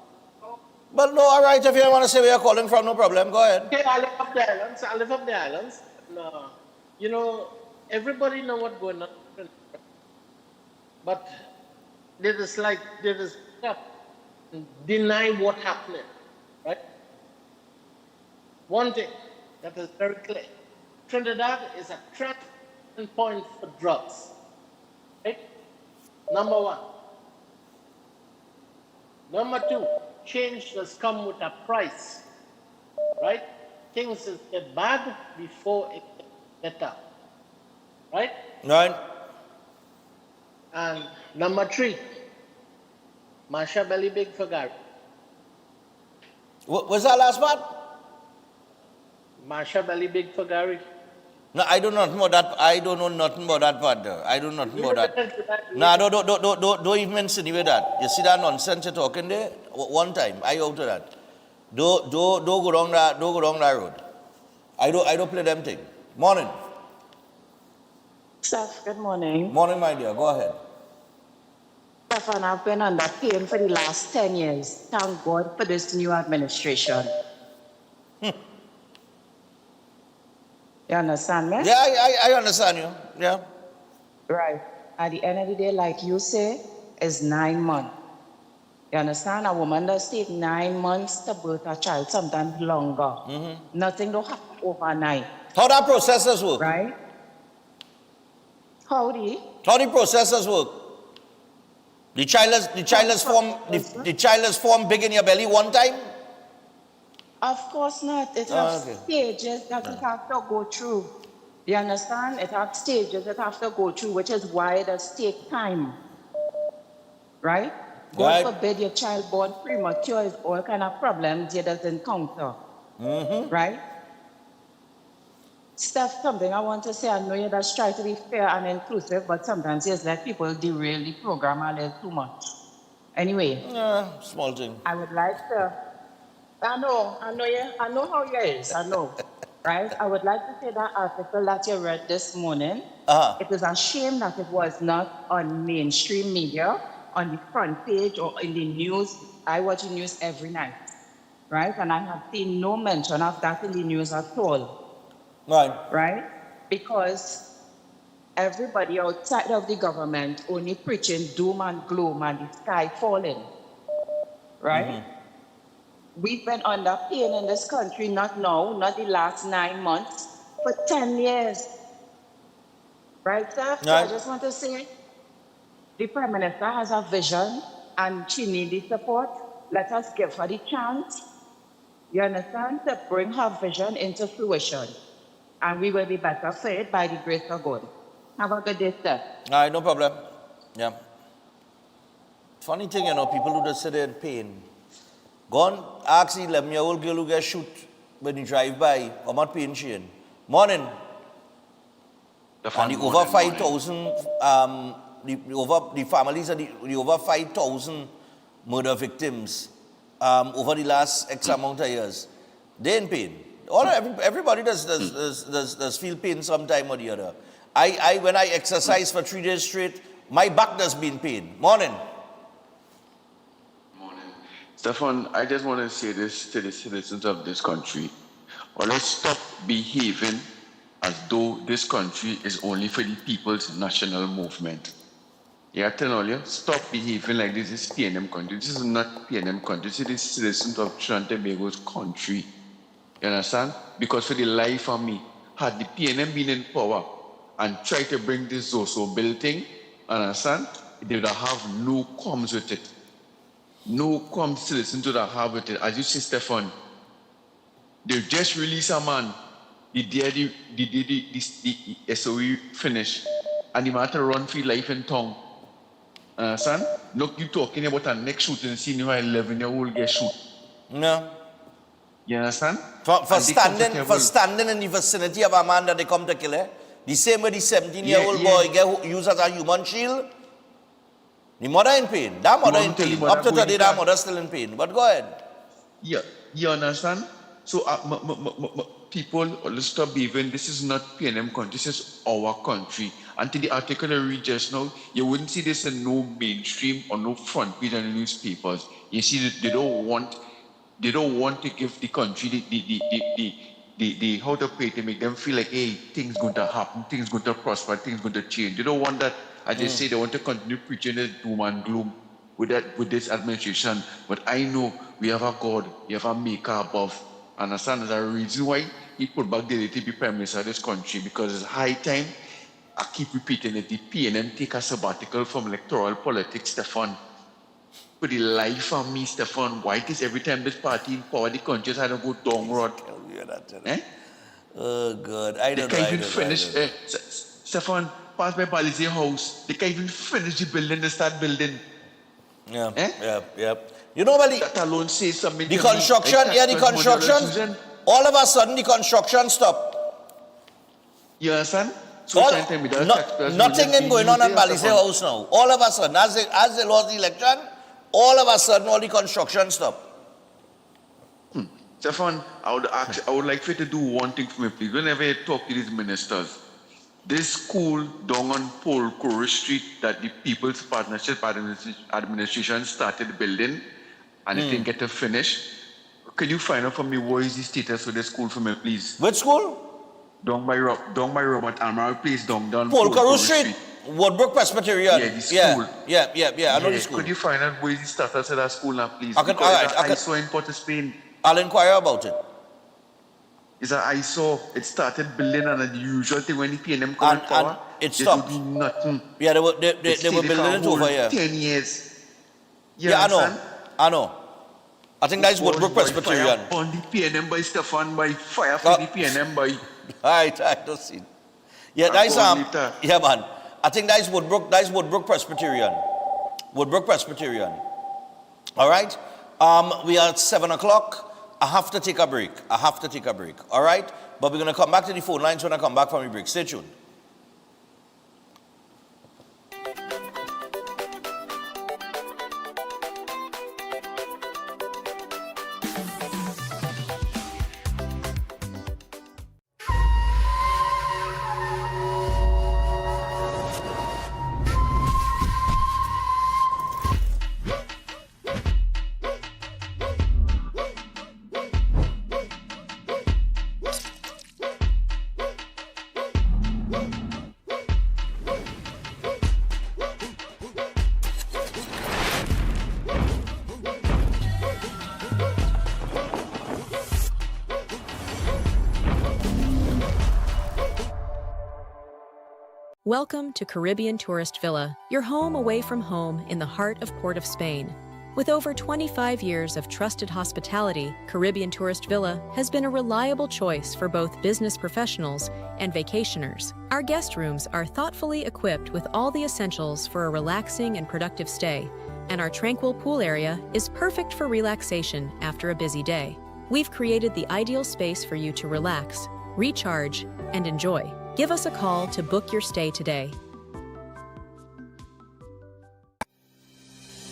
But no, all right, if you don't want to say where you're calling from, no problem, go ahead. Okay, I live up the islands. No, you know, everybody know what's going on. But they just deny what happening, right? One thing that is very clear. Trinidad is a transition point for drugs, right? Number one. Number two, change does come with a price, right? Things get bad before it gets better, right? Right. And number three, Marsha belly big for Gary. What was that last part? Marsha belly big for Gary. No, I don't know that. I don't know nothing about that part. Though. I don't know nothing about that. Nah, don't even insinuate that. You see that nonsense you're talking there? One time, I out of that. Don't go wrong that. Don't go wrong that road. I don't play them thing. Morning. Steph, good morning. Morning, my dear. Go ahead. Stefan, I've been under pain for the last 10 years. Thank God for this new administration. You understand me? Yeah, I understand you. Yeah. Right. At the end of the day, like you say, is 9 months. You understand? A woman does take 9 months to birth a child, sometimes longer. Nothing don't happen overnight. How that processes work? Right? How the processes work? The child is formed big in your belly one time? Of course not. It has stages that it has to go through. You understand? It has stages it has to go through, which is why it does take time. Right? God forbid your child born premature is all kind of problems you does encounter. Right? Steph, something I want to say, I know you just try to be fair and inclusive, but sometimes it's like people derail the program a little too much. Anyway. Small thing. I would like to, I know how you is, I know. Right? I would like to say that article that you read this morning, it is a shame that it was not on mainstream media, on the front page or in the news. I watch the news every night. Right? And I have seen no mention of that in the news at all. Right? Because everybody outside of the government only preaching doom and gloom and the sky falling. Right? We've been under pain in this country, not now, not the last 9 months, for 10 years. Right, sir? So I just want to say, the Prime Minister has a vision and she needs the support. Let us give her the chance, you understand, to bring her vision into fruition. And we will be better for it by the grace of God. Have a good day, sir. All right, no problem. Yeah. Funny thing, you know, people who just sit there in pain. Go on, ask the 11-year-old girl who gets shot when you drive by, I'm not paying she in. Morning. And the over 5,000, the families of the over 5,000 murder victims over the last X amount of years, they're in pain. Everybody does feel pain sometime or the other. When I exercise for 3 days straight, my back does be in pain. Morning. Stefan, I just want to say this to the citizens of this country. Well, let's stop behaving as though this country is only for the people's national movement. Yeah, I tell you, stop behaving like this is PNM country. This is not PNM country. This is the citizens of Trinidad and Tobago's country. You understand? Because for the life of me, had the PNM been in power and tried to bring this Zoso bill thing, understand? They would have no qualms with it. No qualms citizens would have with it. As you see, Stefan, They just release a man. The SOE finish. And the matter run for life in tongue. Son, look, you talking about a next shooting scene where 11-year-old get shoot. No. You understand? For standing in the vicinity of a man that they come to kill, the same way the 17-year-old boy get used as a human shield. The mother in pain. That mother in pain. Up to today, that mother still in pain. But go ahead. Yeah, you understand? So people, let's stop behaving. This is not PNM country. This is our country. Until the article I read just now, you wouldn't see this in no mainstream or no front page in the newspapers. You see, they don't want to give the country the how to pay to make them feel like, hey, things going to happen, things going to prosper, things going to change. They don't want that. I just say they want to continue preaching this doom and gloom with this administration. But I know we have a God, we have a maker above. Understand? There's a reason why he put back the to be prime minister of this country, because it's high time. I keep repeating it. The PNM take a sabbatical from electoral politics, Stefan. For the life of me, Stefan, why it is every time this party in power, the country has to go down road? Oh, God. I don't know. They can't even finish. Stefan, pass by Balizé house. They can't even finish the building, they start building. Yeah. You know, Bali, that alone says something. The construction, the construction, all of a sudden the construction stopped. You understand? So nothing is going on at Balizé house now. All of a sudden, as they lost the election, all of a sudden all the construction stopped. Stefan, I would like for you to do one thing for me, please. Whenever you talk to these ministers, this school down on Paul Corey Street that the People's Partnership Administration started building and it didn't get to finish. Can you find out for me what is the status of the school for me, please? Which school? Down by Robert Amaral Place, down Paul Corey Street, Woodbrook Presbyterian. Yeah, the school. Yeah, I know the school. Could you find out what is the status of that school now, please? I saw in Port of Spain. I'll inquire about it. It's an eyesore. It started building and the usual thing when the PNM come in power. It stopped. They do nothing. Yeah, they were building it over here. 10 years. I know. I think that's Woodbrook Presbyterian. On the PNM by Stefan, by fire for the PNM by. I don't see. Yeah, that's yeah, man. I think that's Woodbrook Presbyterian. Woodbrook Presbyterian. All right. We are at 7 o'clock. I have to take a break. All right? But we're going to come back to the phone lines when I come back from the break. Stay tuned. Welcome to Caribbean Tourist Villa, your home away from home in the heart of Port of Spain. With over 25 years of trusted hospitality, Caribbean Tourist Villa has been a reliable choice for both business professionals and vacationers. Our guest rooms are thoughtfully equipped with all the essentials for a relaxing and productive stay, and our tranquil pool area is perfect for relaxation after a busy day. We've created the ideal space for you to relax, recharge, and enjoy. Give us a call to book your stay today.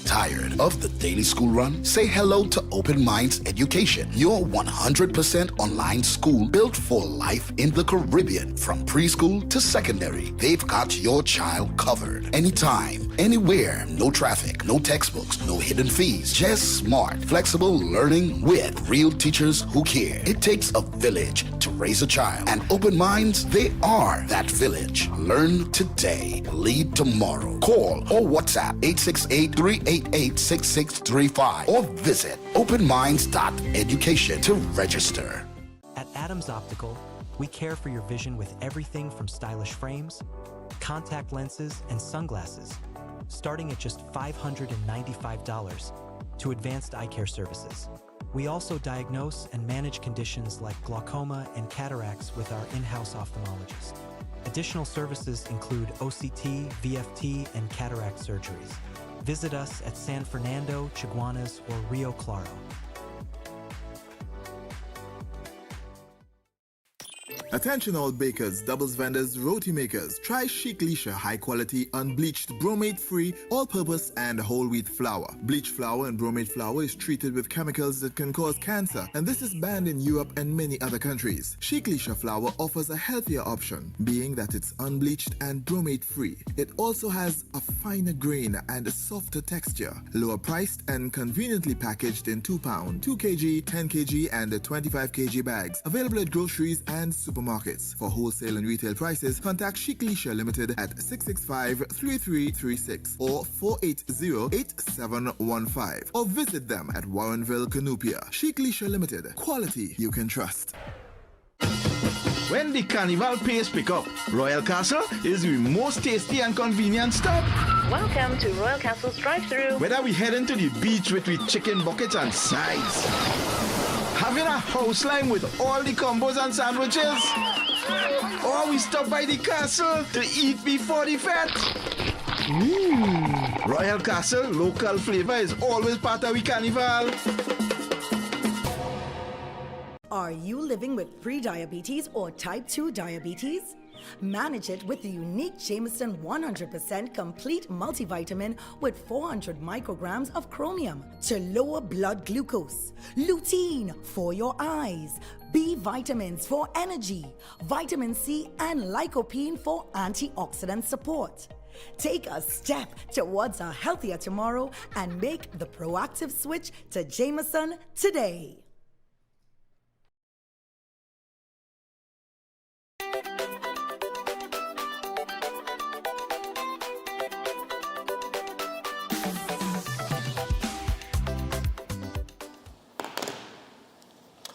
Tired of the daily school run? Say hello to Open Minds Education, your 100% online school built for life in the Caribbean. From preschool to secondary, they've got your child covered. Anytime, anywhere, no traffic, no textbooks, no hidden fees. Just smart, flexible learning with real teachers who care. It takes a village to raise a child, and Open Minds, they are that village. Learn today, lead tomorrow. Call or WhatsApp 868-388-6635 or visit openminds.education to register. At Adams Optical, we care for your vision with everything from stylish frames, contact lenses, and sunglasses, starting at just $595 to advanced eye care services. We also diagnose and manage conditions like glaucoma and cataracts with our in-house ophthalmologist. Additional services include OCT, VFT, and cataract surgeries. Visit us at San Fernando, Chaguanas, or Rio Claro. Attention all bakers, doubles vendors, roti makers. Try Chic Lisha high quality, unbleached, bromate free, all purpose and whole wheat flour. Bleached flour and bromate flour is treated with chemicals that can cause cancer, and this is banned in Europe and many other countries. Chic Lisha flour offers a healthier option, being that it's unbleached and bromate free. It also has a finer grain and a softer texture, lower priced and conveniently packaged in 2 pound, 2 kg, 10 kg and 25 kg bags. Available at groceries and supermarkets. For wholesale and retail prices, contact Chic Lisha Limited at 665-3336 or 480-8715 or visit them at Warrenville, Canupia. Chic Lisha Limited. Quality you can trust. When the carnival pace pick up, Royal Castle is the most tasty and convenient stop. Welcome to Royal Castle's drive-thru. Whether we heading to the beach with chicken buckets and sides, having a house line with all the combos and sandwiches, or we stop by the castle to eat before the fete. Royal Castle local flavor is always part of the carnival. Are you living with pre-diabetes or type 2 diabetes? Manage it with the unique Jameson 100% complete multivitamin with 400 micrograms of chromium to lower blood glucose, lutein for your eyes, B vitamins for energy, vitamin C and lycopene for antioxidant support. Take a step towards a healthier tomorrow and make the proactive switch to Jameson today.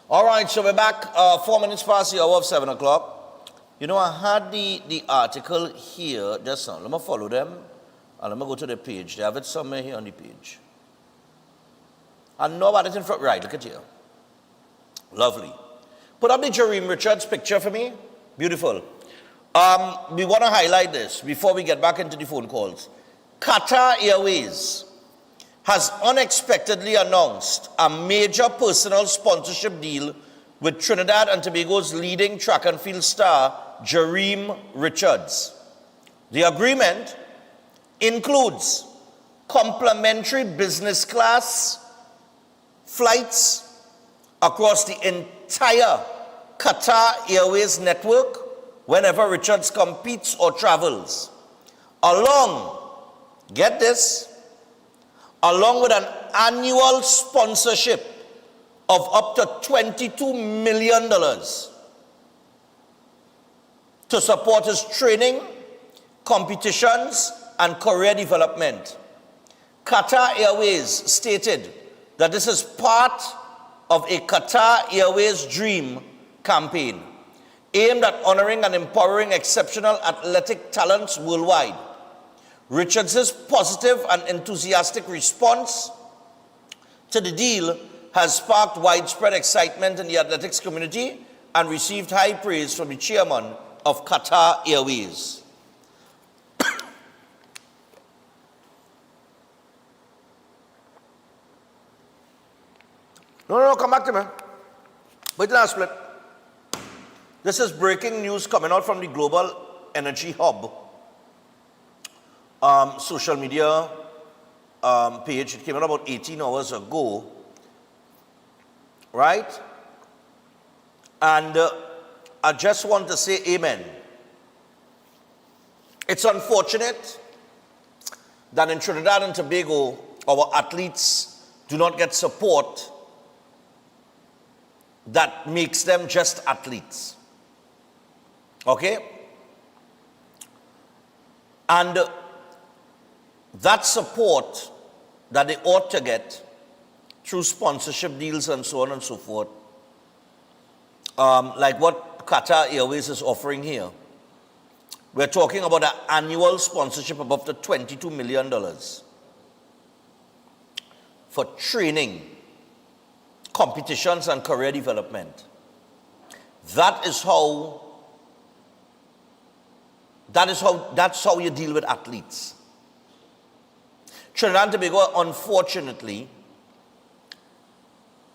All right, so we're back 4 minutes past the hour of 7 o'clock. You know, I had the article here just now. Let me follow them and let me go to the page. They have it somewhere here on the page. And know about it in front. Right, look at here. Lovely. Put up the Jareem Richards picture for me. Beautiful. We want to highlight this before we get back into the phone calls. Qatar Airways has unexpectedly announced a major personal sponsorship deal with Trinidad and Tobago's leading track and field star, Jareem Richards. The agreement includes complimentary business class flights across the entire Qatar Airways network whenever Richards competes or travels, along, get this, along with an annual sponsorship of up to $22 million to support his training, competitions, and career development. Qatar Airways stated that this is part of a Qatar Airways Dream campaign aimed at honoring and empowering exceptional athletic talents worldwide. Richards' positive and enthusiastic response to the deal has sparked widespread excitement in the athletics community and received high praise from the chairman of Qatar Airways. No, come back to me. Wait till I split. This is breaking news coming out from the Global Energy Hub social media page. It came out about 18 hours ago, right? And I just want to say amen. It's unfortunate that in Trinidad and Tobago, our athletes do not get support that makes them just athletes. Okay? And that support that they ought to get through sponsorship deals and so on and so forth, like what Qatar Airways is offering here. We're talking about an annual sponsorship of up to $22 million for training, competitions and career development. That's how you deal with athletes. Trinidad and Tobago, unfortunately,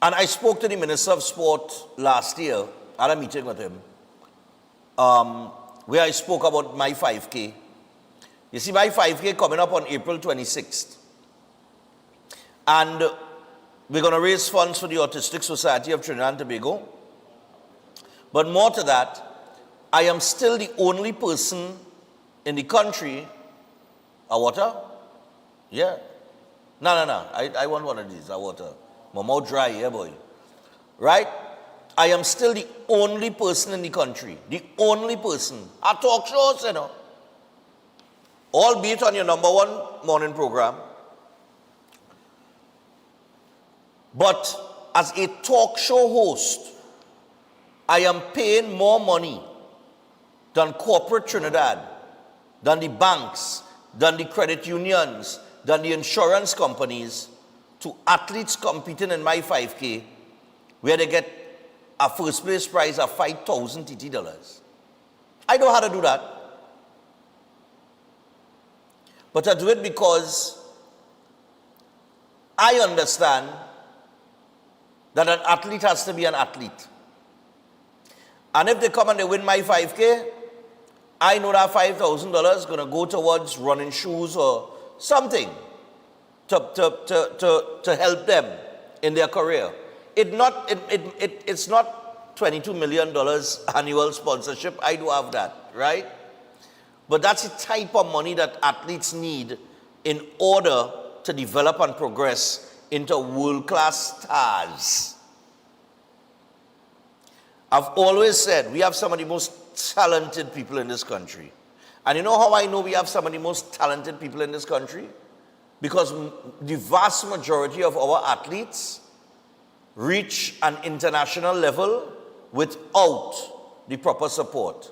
and I spoke to the Minister of Sport last year, I had a meeting with him, where I spoke about my 5K. You see, my 5K coming up on April 26th. And we're going to raise funds for the Autistic Society of Trinidad and Tobago. But more to that, I am still the only person in the country. A water? Yeah. No. I want one of these, a water. My mouth dry, yeah, boy. Right? I am still the only person in the country. The only person. I talk shows, you know. Albeit on your #1 morning program. But as a talk show host, I am paying more money than corporate Trinidad, than the banks, than the credit unions, than the insurance companies to athletes competing in my 5K, where they get a first place prize of $5,000 TT. I know how to do that. But I do it because I understand that an athlete has to be an athlete. And if they come and they win my 5K, I know that $5,000 is going to go towards running shoes or something to help them in their career. It's not $22 million annual sponsorship. I do have that, right? But that's the type of money that athletes need in order to develop and progress into world-class stars. I've always said we have some of the most talented people in this country. And you know how I know we have some of the most talented people in this country? Because the vast majority of our athletes reach an international level without the proper support,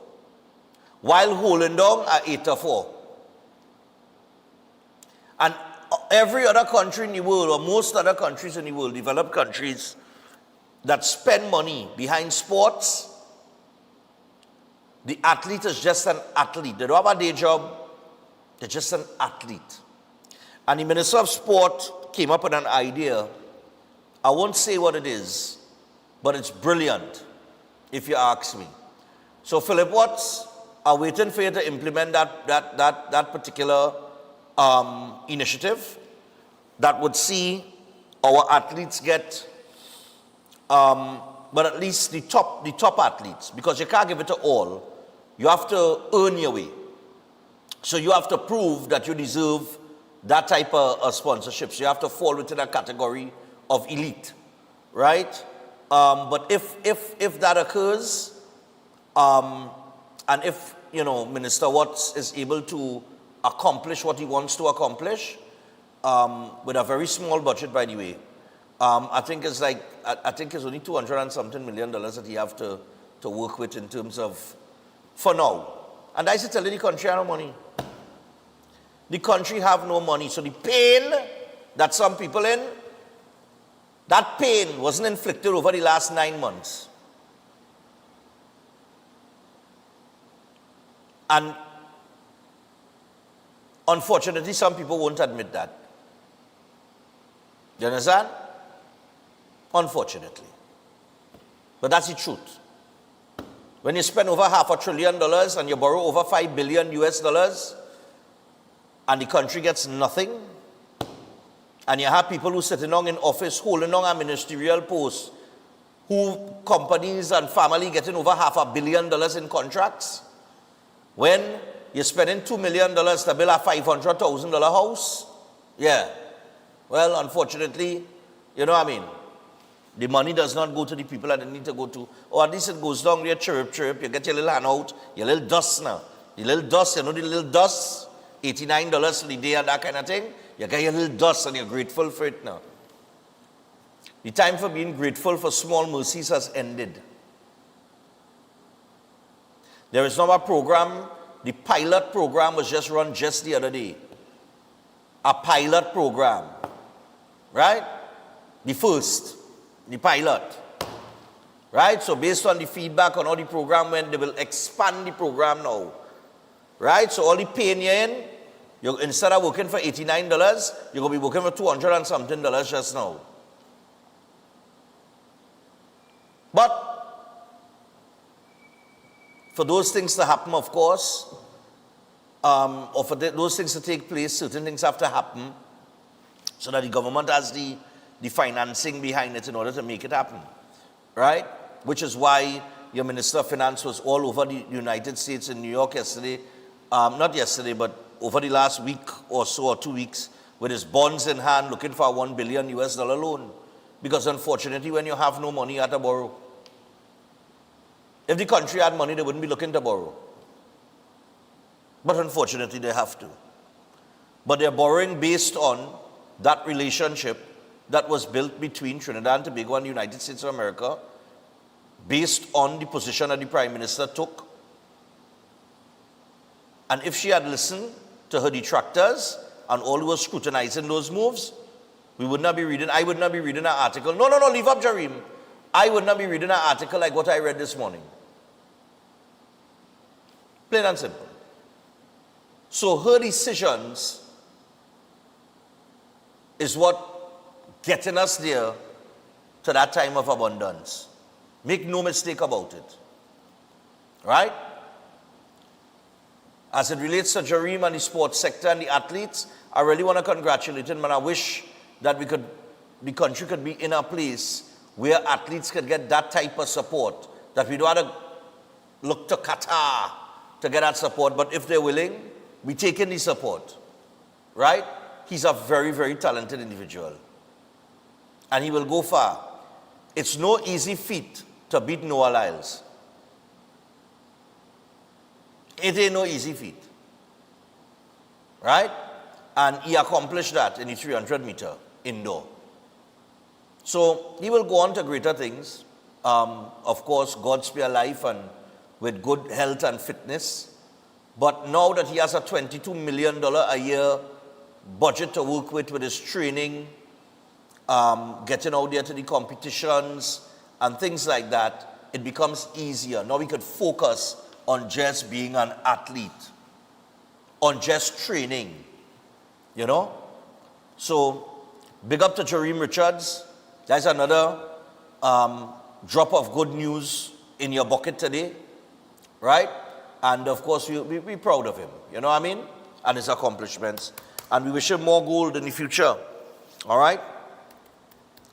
while holding down at 8-4. And every other country in the world, or most other countries in the world, developed countries that spend money behind sports, the athlete is just an athlete. They don't have a day job, they're just an athlete. And the Minister of Sport came up with an idea. I won't say what it is, but it's brilliant, if you ask me. So Philip Watts are waiting for you to implement that particular initiative that would see our athletes get, but at least the top athletes, because you can't give it to all. You have to earn your way. So you have to prove that you deserve that type of sponsorship. So you have to fall within a category of elite, right? But if that occurs, and if, you know, Minister Watts is able to accomplish what he wants to accomplish, with a very small budget, by the way, I think it's only $200 and something million that he have to work with in terms of, for now. And I should tell you, the country have no money. The country have no money. So the pain that some people in, that pain wasn't inflicted over the last 9 months. And unfortunately, some people won't admit that. Do you understand? Unfortunately. But that's the truth. When you spend over $500 billion and you borrow over $5 billion US, and the country gets nothing, and you have people who sitting down in office holding on a ministerial post, who companies and family getting over $500 million in contracts, when you're spending $2 million to build a $500,000 house, yeah. Well, unfortunately, you know what I mean? The money does not go to the people that it need to go to. Or at least it goes down there, chirp, you get your little hand out, your little dust now. The little dust, you know the little dust? $89 for the day and that kind of thing. You get your little dust and you're grateful for it now. The time for being grateful for small mercies has ended. There is now a program, the pilot program was just run just the other day. A pilot program, right? The first. the pilot. Right? So based on the feedback on how the program went, they will expand the program now. Right? So all the paying you in, instead of working for $89, you're going to be working for $200 and something just now. But for those things to happen, of course, or for those things to take place, certain things have to happen so that the government has the financing behind it in order to make it happen. Right? Which is why your Minister of Finance was all over the United States in New York yesterday, not yesterday, but over the last week or so, or 2 weeks, with his bonds in hand, looking for a $1 billion loan. Because unfortunately, when you have no money, you have to borrow. If the country had money, they wouldn't be looking to borrow. But unfortunately, they have to. But they're borrowing based on that relationship that was built between Trinidad and Tobago and the United States of America, based on the position that the Prime Minister took. And if she had listened to her detractors and all who were scrutinizing those moves, I would not be reading an article. No, leave up, Jareem. I would not be reading an article like what I read this morning. Plain and simple. So her decisions is what getting us there to that time of abundance. Make no mistake about it. Right? As it relates to Jareem and the sports sector and the athletes, I really want to congratulate him, and I wish that the country could be in a place where athletes could get that type of support, that we don't have to look to Qatar to get that support, but if they're willing, we take in the support. Right? He's a very, very talented individual. And he will go far. It's no easy feat to beat Noah Lyles. It ain't no easy feat. Right? And he accomplished that in the 300 meter indoor. So he will go on to greater things. Of course, God spare life and with good health and fitness. But now that he has a $22 million a year budget to work with his training, getting out there to the competitions and things like that, it becomes easier. Now we could focus on just being an athlete, on just training, you know? So, big up to Jareem Richards. That's another drop of good news in your bucket today, right? And of course, we're proud of him, you know what I mean? And his accomplishments. And we wish him more gold in the future, all right?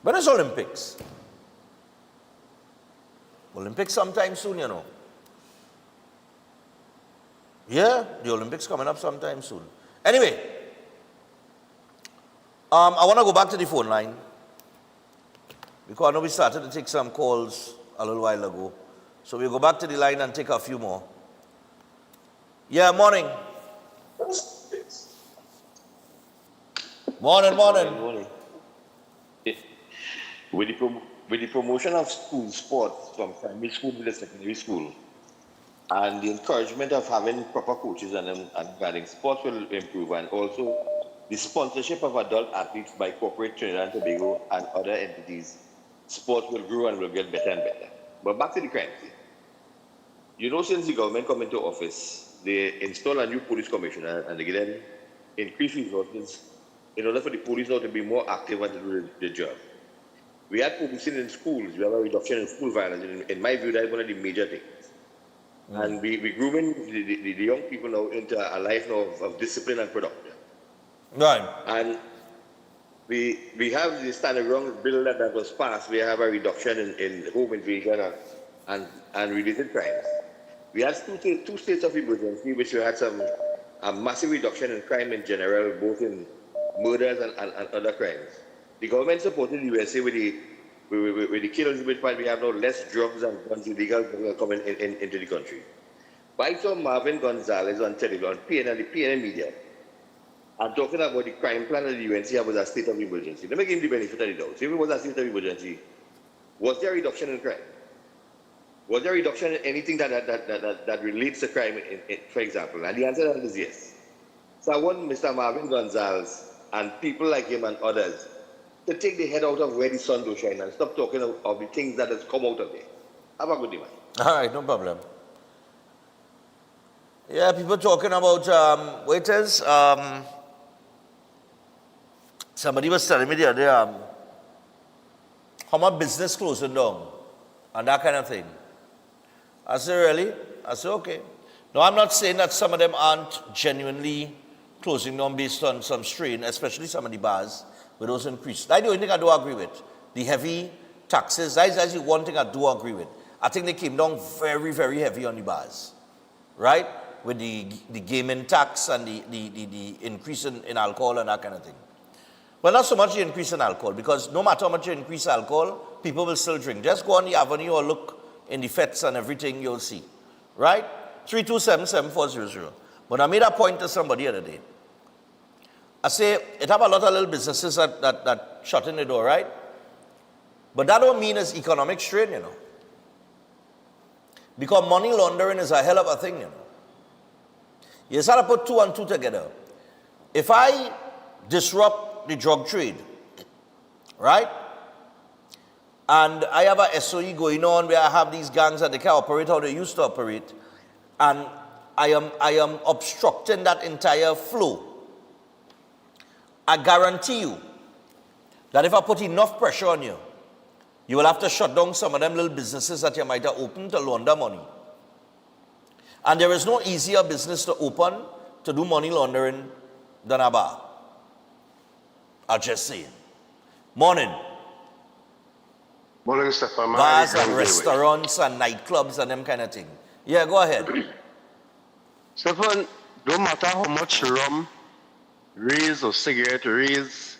When is Olympics? Olympics sometime soon, you know. Yeah, the Olympics coming up sometime soon. Anyway, I want to go back to the phone line, because I know we started to take some calls a little while ago. So we'll go back to the line and take a few more. Yeah, morning. Morning. With the promotion of school sports from primary school to the secondary school, and the encouragement of having proper coaches and guiding, sports will improve, and also the sponsorship of adult athletes by corporate Trinidad and Tobago and other entities, sports will grow and will get better and better. But back to the crime thing. You know, since the government come into office, they install a new police commissioner and they give them increased resources in order for the police now to be more active and to do the job. We had policing in schools. We have a reduction in school violence. In my view, that's one of the major things. And we grooming the young people now into a life now of discipline and production. Right. And we have the standing ground bill that was passed. We have a reduction in home invasion and related crimes. We had two states of emergency, which we had a massive reduction in crime in general, both in murders and other crimes. The government supported the USA with the kills, which we have now less drugs and guns illegal coming into the country. But I saw Marvin Gonzalez on television, on the PNN media, and talking about the crime plan of the UNC was a state of emergency. Let me give him the benefit of the doubt. So if it was a state of emergency, was there a reduction in crime? Was there a reduction in anything that relates to crime, for example? And the answer to that is yes. So I want Mr. Marvin Gonzalez and people like him and others to take the head out of where the sun don't shine and stop talking of the things that has come out of there. Have a good day, man. All right, no problem. Yeah, people talking about waiters. Somebody was telling me the other day how much business closing down and that kind of thing. I said, really? I said, okay. Now, I'm not saying that some of them aren't genuinely closing down based on some strain, especially some of the bars with those increases. That's the only thing I do agree with. The heavy taxes, that's actually one thing I do agree with. I think they came down very, very heavy on the bars, right? With the gaming tax and the increase in alcohol and that kind of thing. Well, not so much the increase in alcohol, because no matter how much you increase alcohol, people will still drink. Just go on the avenue or look in the fets and everything, you'll see, right? 327-7400. But I made a point to somebody the other day. I say, it have a lot of little businesses that shut in the door, right? But that don't mean it's economic strain, you know. Because money laundering is a hell of a thing, you know. You just have to put 2 and 2 together. If I disrupt the drug trade, right? And I have a SOE going on where I have these gangs that they can't operate how they used to operate, and I am obstructing that entire flow. I guarantee you that if I put enough pressure on you, you will have to shut down some of them little businesses that you might have opened to launder money. And there is no easier business to open to do money laundering than a bar. I'll just say it. Morning. Morning, Stefan. Bars and restaurants and nightclubs and them kind of thing. Yeah, go ahead. Stefan, don't matter how much rum raise or cigarette raise,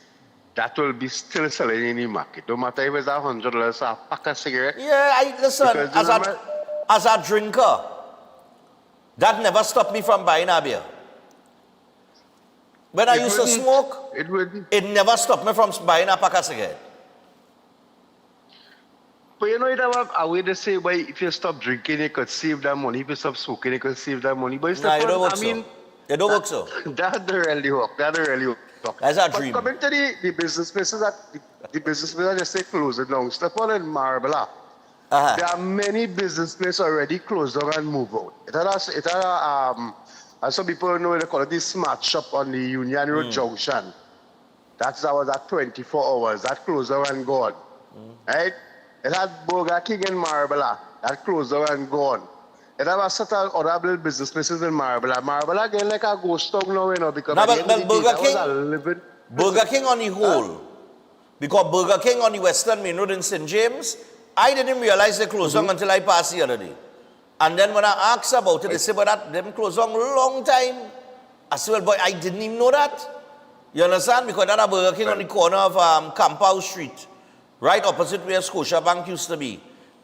that will be still selling in the market. Don't matter if it's $100 a pack of cigarette. Yeah, listen, as a drinker, that never stopped me from buying a beer. When I used to smoke, it never stopped me from buying a pack of cigarette. But you know, it have a way to say, well, if you stop drinking, you could save that money. If you stop smoking, you could save that money. But it's it don't work so. It don't work so. That don't really work. That don't really work. That's a dream. But coming to the business places the business places just say closing down. Stefan and Marbella, there are many business places already closed down and move out. As some people know, they call it the smart shop on the Union Road Junction. That was at 24 hours. That closed down and gone. Right? It had Burger King in Marbella. That closed down and gone. It had a set of other little business places in Marbella. Marbella again like a ghost town now, you know, because Burger King on the whole. Because Burger King on the Western Main Road in St. James, I didn't realize they closed down until I passed the other day. And then when I asked about it, they said, but them closed down a long time. I said, well, boy, I didn't even know that. You understand? Because that a Burger King on the corner of Campow Street, right opposite where Scotiabank used to be.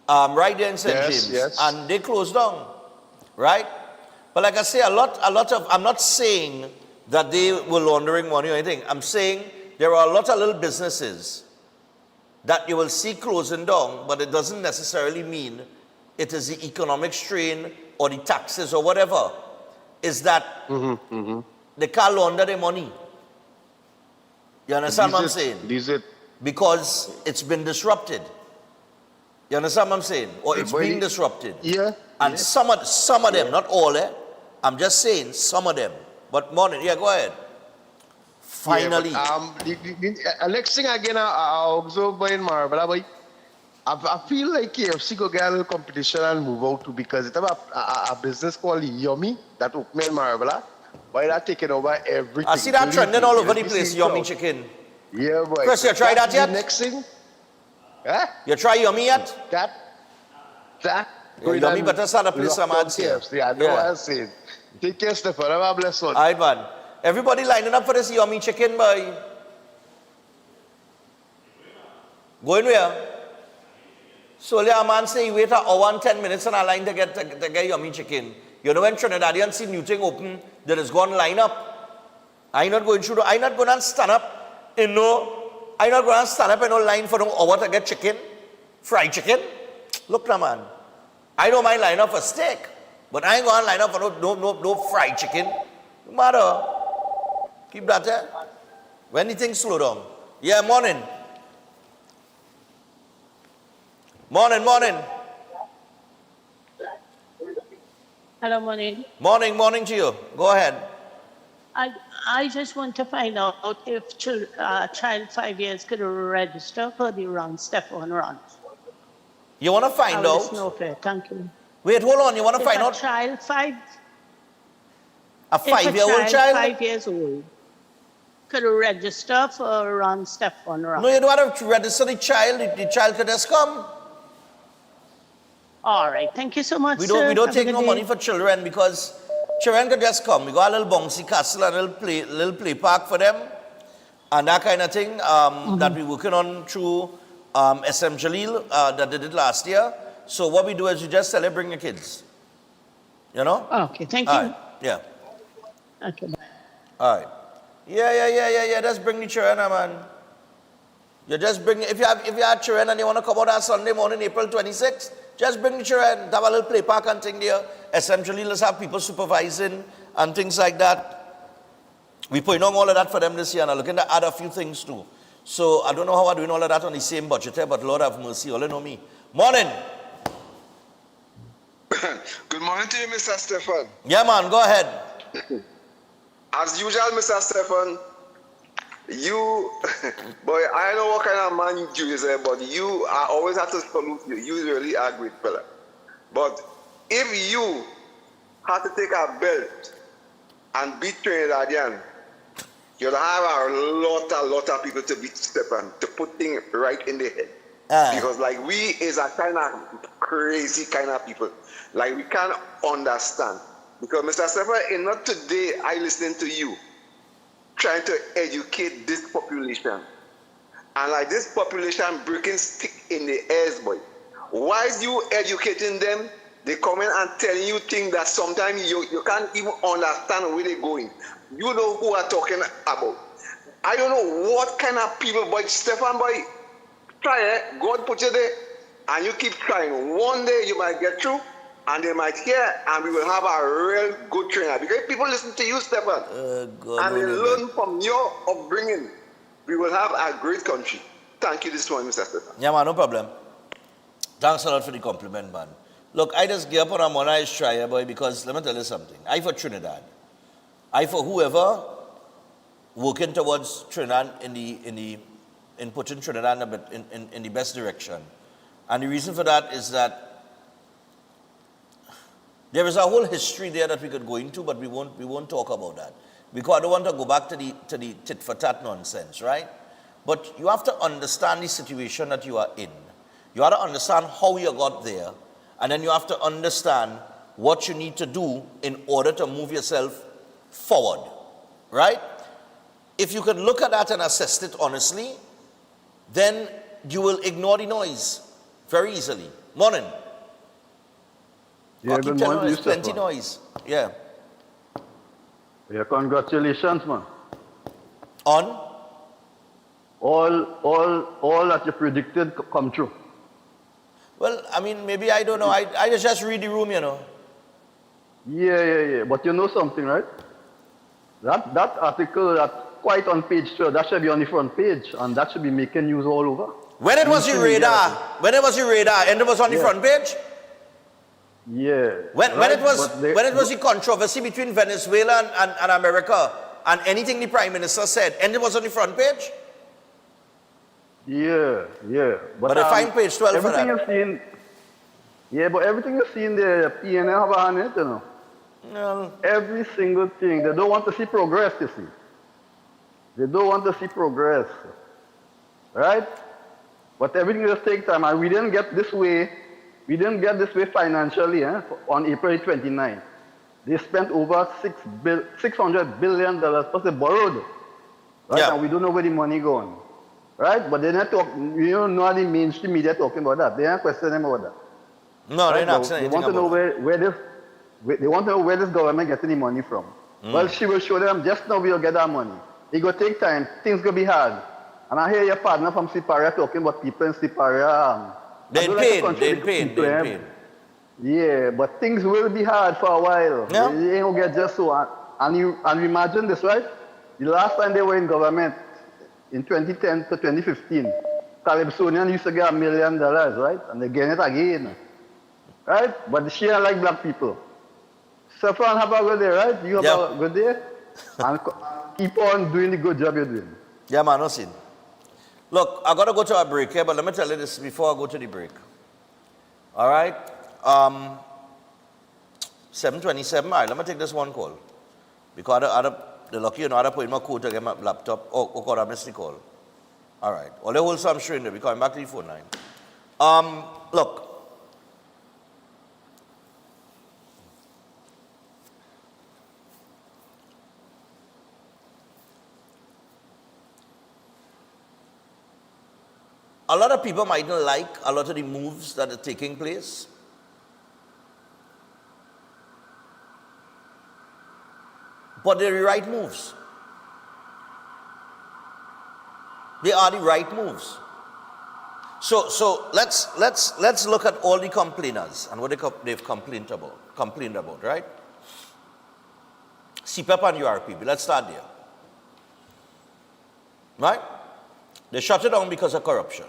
Right there in St. James. Yes. And they closed down. Right? But like I say, a lot of, I'm not saying that they were laundering money or anything. I'm saying there are a lot of little businesses that you will see closing down, but it doesn't necessarily mean it is the economic strain or the taxes or whatever. Is that they can't launder their money. You understand what I'm saying? Because it's been disrupted. You understand what I'm saying? Or it's being disrupted. Yeah. And some of them, not all, I'm just saying some of them. But morning, yeah, go ahead. Finally. Yeah, but, the next thing again, I observe by in Marbella, I feel like KFC go get a little competition and move out too, because it have a business called Yummy that opened in Marbella. Why that taking over everything? I see that trending all over the place, Yummy chicken. Yeah, boy. Chris, you tried that yet? Next thing? Huh? You try Yummy yet? That. Yummy better start a place some ads here. I know what I'm saying. Take care, Stefan. Have a blessed one. All right, man. Everybody lining up for this Yummy chicken, boy. Going where? So a man say you wait an hour and 10 minutes on a line to get Yummy chicken. You know when Trinidadian see new thing open, there is gone line up. I'm not going to stand up in no line for no hour to get chicken, fried chicken. Look now, man. I don't mind line up for steak, but I ain't going to line up for no fried chicken. No matter. Keep that there. When the things slow down. Yeah, morning. Morning, morning. Hello, morning. Morning, morning to you. Go ahead. I just want to find out if child 5 years could register for the run, Stefan run. You want to find out? Snowfair. Thank you. Wait, hold on. You want to If find a out? child A 5-year-old child? 5 years old could register for run, Stefan run. No, you don't have to register the child. The child could just come. All right. Thank you so much. We don't Have a take good no day. money for children because children could just come. We got a little bouncy castle and a little play park for them and that kind of thing that we're working on through SM Jalil that they did last year. So what we do is you just tell them, bring your kids. You know? Okay, thank you. All right. Yeah. Okay, bye. All right. Yeah. Just bring the children, man. You just bring, if you have children and you want to come out on Sunday morning, April 26th, just bring the children, have a little play park and thing there. Essentially, let's have people supervising and things like that. We're putting on all of that for them this year and I'm looking to add a few things too. So I don't know how I'm doing all of that on the same budget here, but Lord have mercy, all you know me. Morning. Good morning to you, Mr. Stefan. Yeah, man, go ahead. As usual, Mr. Stefan, you, boy, I know what kind of man you is, but you, I always have to salute you. You really are a great fella. But if you had to take a belt and beat Trinidadian, you'll have a lot of people to beat Stefan, to put things right in their head. Because like we is a kind of crazy kind of people. Like we can't understand. Because Mr. Stefan, not today I listening to you trying to educate this population. And like this population breaking stick in the airs, boy. Why is you educating them? They come in and telling you things that sometimes you can't even understand where they're going. You know who I'm talking about. I don't know what kind of people, boy. Stefan, boy, try it. God put you there and you keep trying. One day you might get through and they might hear and we will have a real good trainer. Because people listen to you, Stefan, and they learn from your upbringing. We will have a great country. Thank you this morning, Mr. Stefan. Yeah, man, no problem. Thanks a lot for the compliment, man. Look, I just give up on a money's try, boy, because let me tell you something. I for Trinidad. I for whoever working towards Trinidad in putting Trinidad in the best direction. And the reason for that is that there is a whole history there that we could go into, but we won't talk about that. Because I don't want to go back to the tit for tat nonsense, right? But you have to understand the situation that you are in. You have to understand how you got there, and then you have to understand what you need to do in order to move yourself forward, right? If you could look at that and assess it honestly, then you will ignore the noise very easily. Morning. Yeah, good morning, there's plenty noise. Yeah. Yeah, congratulations, man. On? All that you predicted come true. Well, I mean, maybe I don't know. I just read the room, you know. Yeah. But you know something, right? That article that quite on page 12, that should be on the front page, and that should be making news all over. When it was your radar, and it was on the front page? Yeah. When it was the controversy between Venezuela and America, and anything the Prime Minister said, and it was on the front page? Yeah. But I find page 12 for that. Everything you've seen, yeah, but everything you've seen there, PNL have a hand in it, you know. No. Every single thing. They don't want to see progress, you see. They don't want to see progress. Right? But everything just takes time. And we didn't get this way. We didn't get this way financially on April 29. They spent over $600 billion plus they borrowed. Right? Yeah. And we don't know where the money going. Right? But they're not talking, you don't know the mainstream media talking about that. They're not questioning about that. No, right? they're not saying anything about that. They want to know where this government getting the money from. Well, she will show them just now we'll get that money. It will take time. Things will be hard. And I hear your partner from Siparia talking about people in Siparia. They paid. Yeah, but things will be hard for a while. Yeah. They ain't gonna get just so. And you imagine this, right? The last time they were in government, in 2010 to 2015, Calypsonian used to get $1 million, right? And they get it again. Right? But she don't like black people. Stefan, have a good day, right? You have a good day. And keep on doing the good job you're doing. Yeah, man, no sin. Look, I got to go to a break here, but let me tell you this before I go to the break. All right? 7:27, all right, let me take this one call. Because the lucky, I put in my code to get my laptop. Oh, God, I missed the call. All right. Well, they hold some strain there. We're coming back to the phone line. Look. A lot of people might not like a lot of the moves that are taking place. But they're the right moves. They are the right moves. So let's look at all the complainers and what they've complained about, right? CPEP and URP. Let's start there. Right? They shut it down because of corruption.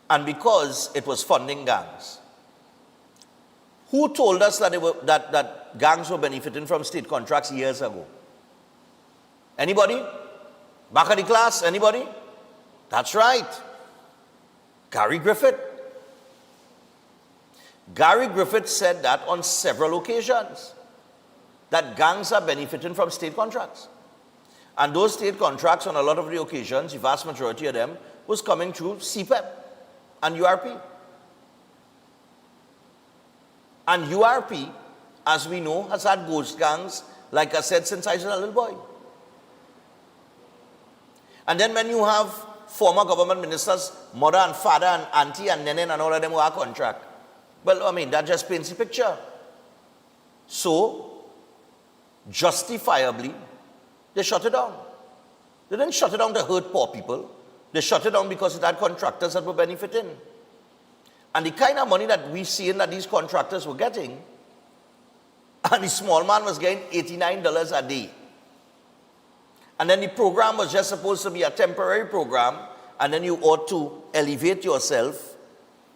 And because it was funding gangs. Who told us that that gangs were benefiting from state contracts years ago? Anybody? Back of the class? Anybody? That's right. Gary Griffith. Gary Griffith said that on several occasions. That gangs are benefiting from state contracts. And those state contracts, on a lot of the occasions, the vast majority of them, was coming through CPEP and URP. And URP, as we know, has had ghost gangs, like I said, since I was a little boy. And then when you have former government ministers, mother and father and auntie and nene and all of them who are contract, well, I mean, that just paints the picture. So, justifiably, they shut it down. They didn't shut it down to hurt poor people. They shut it down because it had contractors that were benefiting. And the kind of money that we see that these contractors were getting, and the small man was getting $89 a day. And then the program was just supposed to be a temporary program, and then you ought to elevate yourself,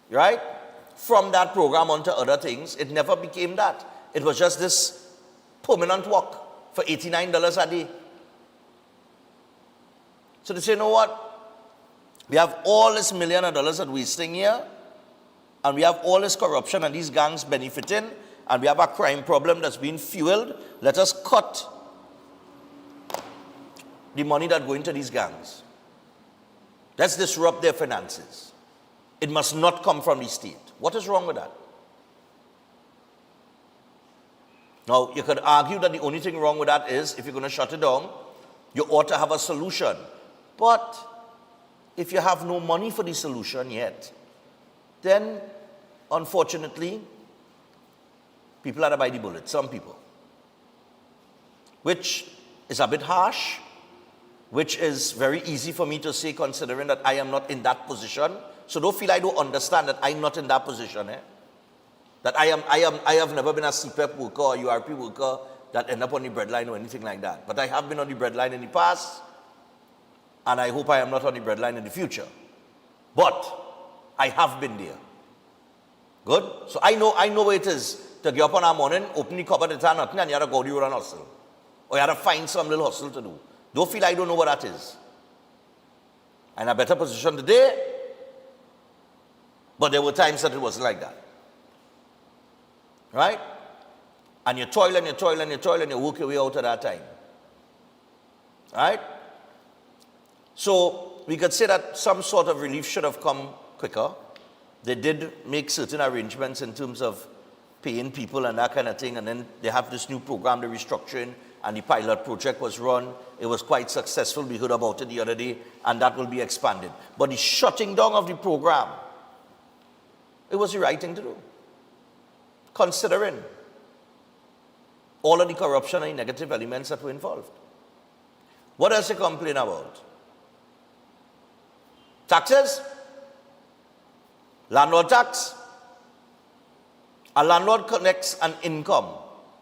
right, from that program onto other things. It never became that. It was just this permanent work for $89 a day. So they say, you know what? We have all this $1 million that we're wasting here, and we have all this corruption and these gangs benefiting, and we have a crime problem that's being fueled. Let us cut the money that go into these gangs. Let's disrupt their finances. It must not come from the state. What is wrong with that? Now, you could argue that the only thing wrong with that is, if you're going to shut it down, you ought to have a solution. But if you have no money for the solution yet, then, unfortunately, people are to buy the bullet, some people. Which is a bit harsh, which is very easy for me to say, considering that I am not in that position. So don't feel I don't understand that I'm not in that position. That I have never been a CPEP worker or URP worker that end up on the breadline or anything like that. But I have been on the breadline in the past, and I hope I am not on the breadline in the future. But I have been there. Good? So I know what it is to get up on a morning, open the cupboard, it's nothing, and you have to go to your hustle. Or you have to find some little hustle to do. Don't feel I don't know what that is. I'm in a better position today, but there were times that it wasn't like that. Right? And you toil and you toil and you toil and you work your way out of that time. Right? So we could say that some sort of relief should have come quicker. They did make certain arrangements in terms of paying people and that kind of thing, and then they have this new program, the restructuring, and the pilot project was run. It was quite successful. We heard about it the other day, and that will be expanded. But the shutting down of the program, it was the right thing to do, considering all of the corruption and the negative elements that were involved. What else they complain about? Taxes? Landlord tax? A landlord collects an income.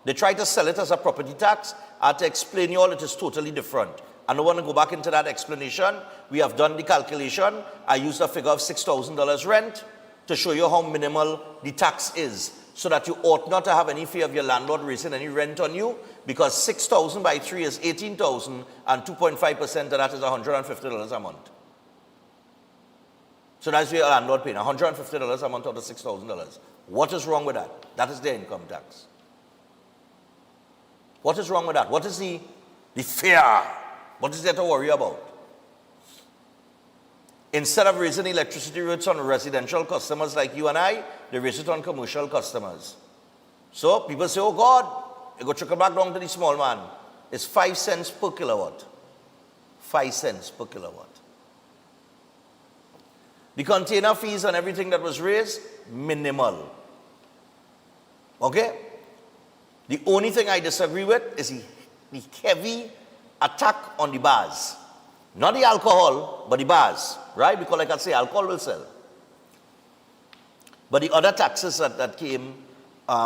They try to sell it as a property tax. I have to explain you all it is totally different. I don't want to go back into that explanation. We have done the calculation. I used a figure of $6,000 rent to show you how minimal the tax is, so that you ought not to have any fear of your landlord raising any rent on you, because 6,000 by 3 is 18,000, and 2.5% of that is $150 a month. So that's what your landlord paying, $150 a month out of $6,000. What is wrong with that? That is their income tax. What is wrong with that? What is the fear? What is there to worry about? Instead of raising electricity rates on residential customers like you and I, they raise it on commercial customers. So people say, oh God, it go trickle back down to the small man. It's 5 cents per kilowatt. 5 cents per kilowatt. The container fees and everything that was raised, minimal. Okay? The only thing I disagree with is the heavy attack on the bars. Not the alcohol, but the bars, right? Because like I say, alcohol will sell. But the other taxes that came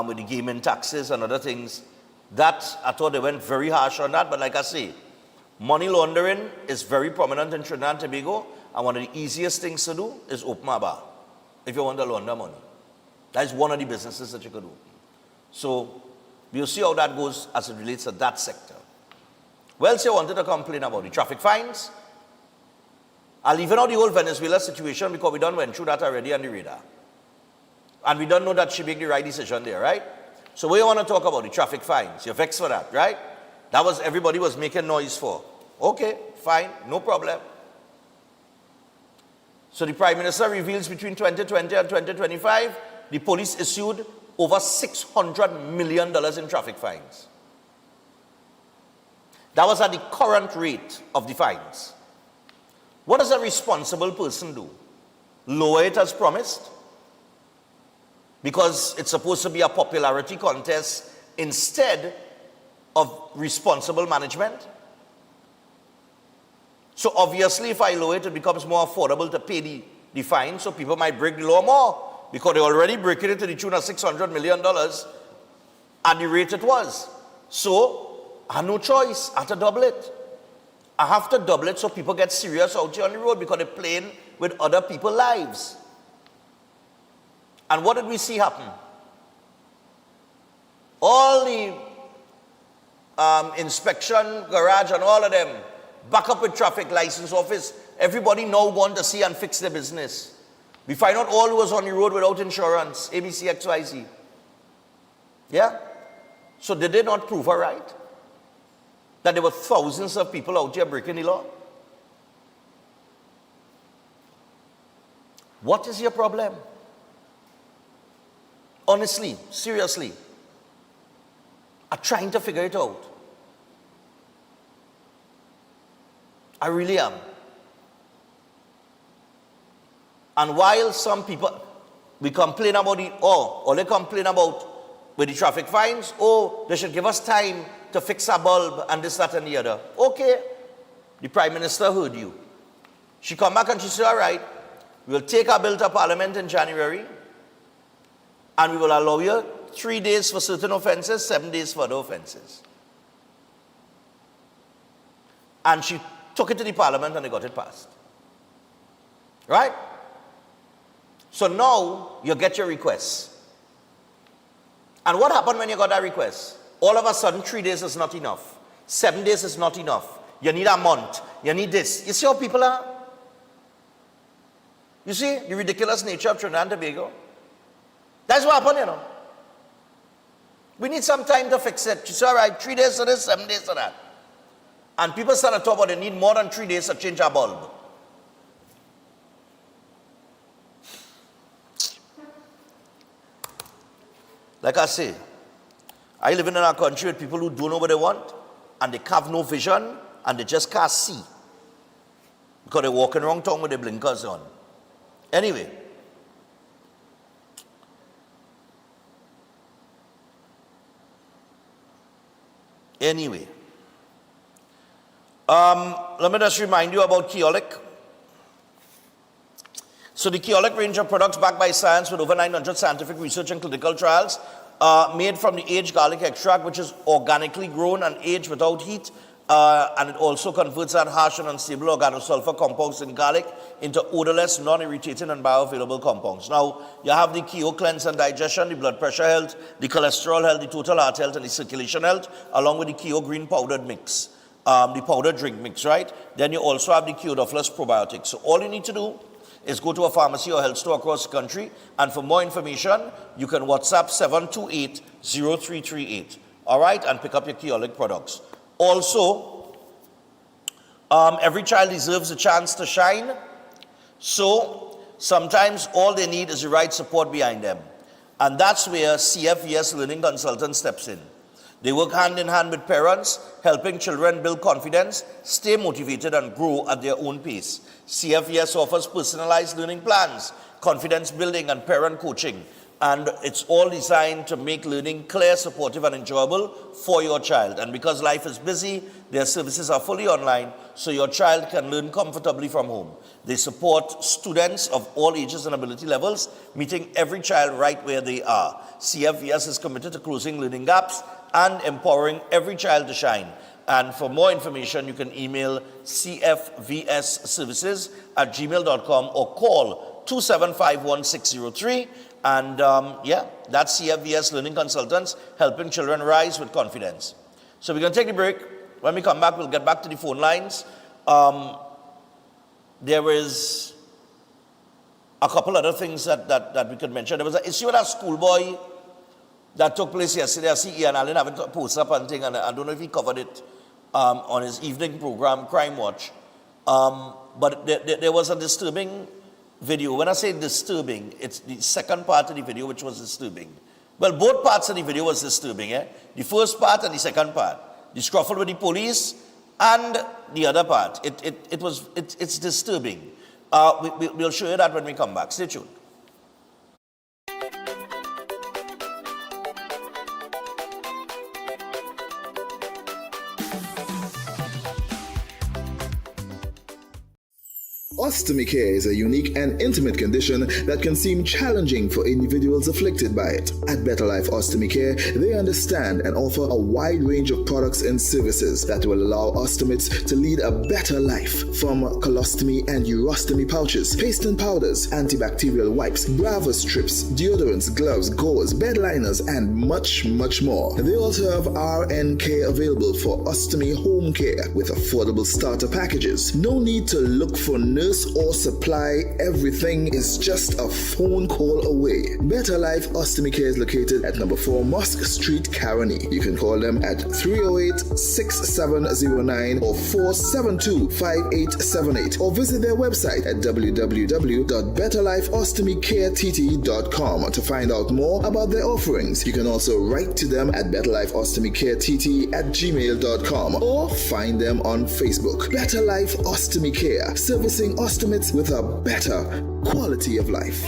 with the gaming taxes and other things, that I thought they went very harsh on that. But like I say, money laundering is very prominent in Trinidad and Tobago, and one of the easiest things to do is open a bar if you want to launder money. That is one of the businesses that you could do. So we'll see how that goes as it relates to that sector. Well, so I wanted to complain about the traffic fines. I'll leave out the whole Venezuela situation because we done went through that already on the radar. And we don't know that she made the right decision there, right? So we want to talk about the traffic fines. You're vexed for that, right? That was everybody was making noise for. Okay, fine, no problem. So the Prime Minister reveals between 2020 and 2025, the police issued over $600 million in traffic fines. That was at the current rate of the fines. What does a responsible person do? Lower it as promised? Because it's supposed to be a popularity contest instead of responsible management? So obviously if I lower it, it becomes more affordable to pay the fine, so people might break the law more, because they're already breaking it to the tune of $600 million at the rate it was. So I have no choice. I have to double it. I have to double it so people get serious out here on the road, because they're playing with other people's lives. And what did we see happen? All the inspection garage and all of them back up with traffic license office. Everybody now want to see and fix their business. We find out all who was on the road without insurance, ABC, XYZ. Yeah? So did they not prove her right? That there were thousands of people out here breaking the law? What is your problem? Honestly, seriously, I'm trying to figure it out. I really am. And while some people, we complain about it, or they complain about with the traffic fines, they should give us time to fix a bulb and this, that, and the other. Okay, the Prime Minister heard you. She come back and she said, all right, we'll take our bill to Parliament in January, and we will allow you 3 days for certain offenses, 7 days for other offenses. And she took it to the Parliament and they got it passed. Right? So now you get your request. And what happened when you got that request? All of a sudden 3 days is not enough. 7 days is not enough. You need a month. You need this. You see how people are? You see the ridiculous nature of Trinidad and Tobago? That's what happened, you know. We need some time to fix it. She said, all right, 3 days to this, 7 days to that. And people started talking about they need more than 3 days to change a bulb. Like I say, I live in a country with people who don't know what they want, and they have no vision, and they just can't see. Because they're walking around town with their blinkers on. Anyway. Let me just remind you about Keoluk. So the Keoluk range of products backed by science with over 900 scientific research and clinical trials, made from the aged garlic extract, which is organically grown and aged without heat, and it also converts that harsh and unstable organosulfur compounds in garlic into odorless, non-irritating, and bioavailable compounds. Now, you have the Keo Cleanse and Digestion, the blood pressure health, the cholesterol health, the total heart health, and the circulation health, along with the Keo Green powdered mix, the powdered drink mix, right? Then you also have the Keo Duffless probiotics. So all you need to do is go to a pharmacy or health store across the country, and for more information, you can WhatsApp 728-0338, all right, and pick up your Keolic products. Also, every child deserves a chance to shine, so sometimes all they need is the right support behind them. And that's where CFVS Learning Consultant steps in. They work hand in hand with parents, helping children build confidence, stay motivated, and grow at their own pace. CFVS offers personalized learning plans, confidence building, and parent coaching. And it's all designed to make learning clear, supportive, and enjoyable for your child. And because life is busy, their services are fully online, so your child can learn comfortably from home. They support students of all ages and ability levels, meeting every child right where they are. CFVS is committed to closing learning gaps and empowering every child to shine. And for more information, you can email cfvsservices@gmail.com or call 2751603. And that's CFVS Learning Consultants, helping children rise with confidence. So we're going to take a break. When we come back, we'll get back to the phone lines. There is a couple other things that we could mention. There was an issue with a schoolboy that took place yesterday. I see Ian Allen having posted up and thing, and I don't know if he covered it on his evening program, Crime Watch. But there was a disturbing video. When I say disturbing, it's the second part of the video which was disturbing. Well, both parts of the video was disturbing. The first part and the second part. The scuffle with the police and the other part. It's disturbing. We'll show you that when we come back. Stay tuned. Ostomy care is a unique and intimate condition that can seem challenging for individuals afflicted by it. At Better Life Ostomy Care, they understand and offer a wide range of products and services that will allow ostomates to lead a better life. From colostomy and urostomy pouches, paste and powders, antibacterial wipes, Brava strips, deodorants, gloves, gauze, bed liners, and much, much more. They also have RN care available for ostomy home care with affordable starter packages. No need to look for nurse or supply, everything is just a phone call away. Better Life Ostomy Care is located at number 4 Mosque Street, Caroni. You can call them at 308-6709 or 472-5878 or visit their website at www.betterlifeostomycareTT.com to find out more about their offerings. You can also write to them at betterlifeostomycareTT@gmail.com or find them on Facebook. Better Life Ostomy Care, servicing ostomates with a better quality of life.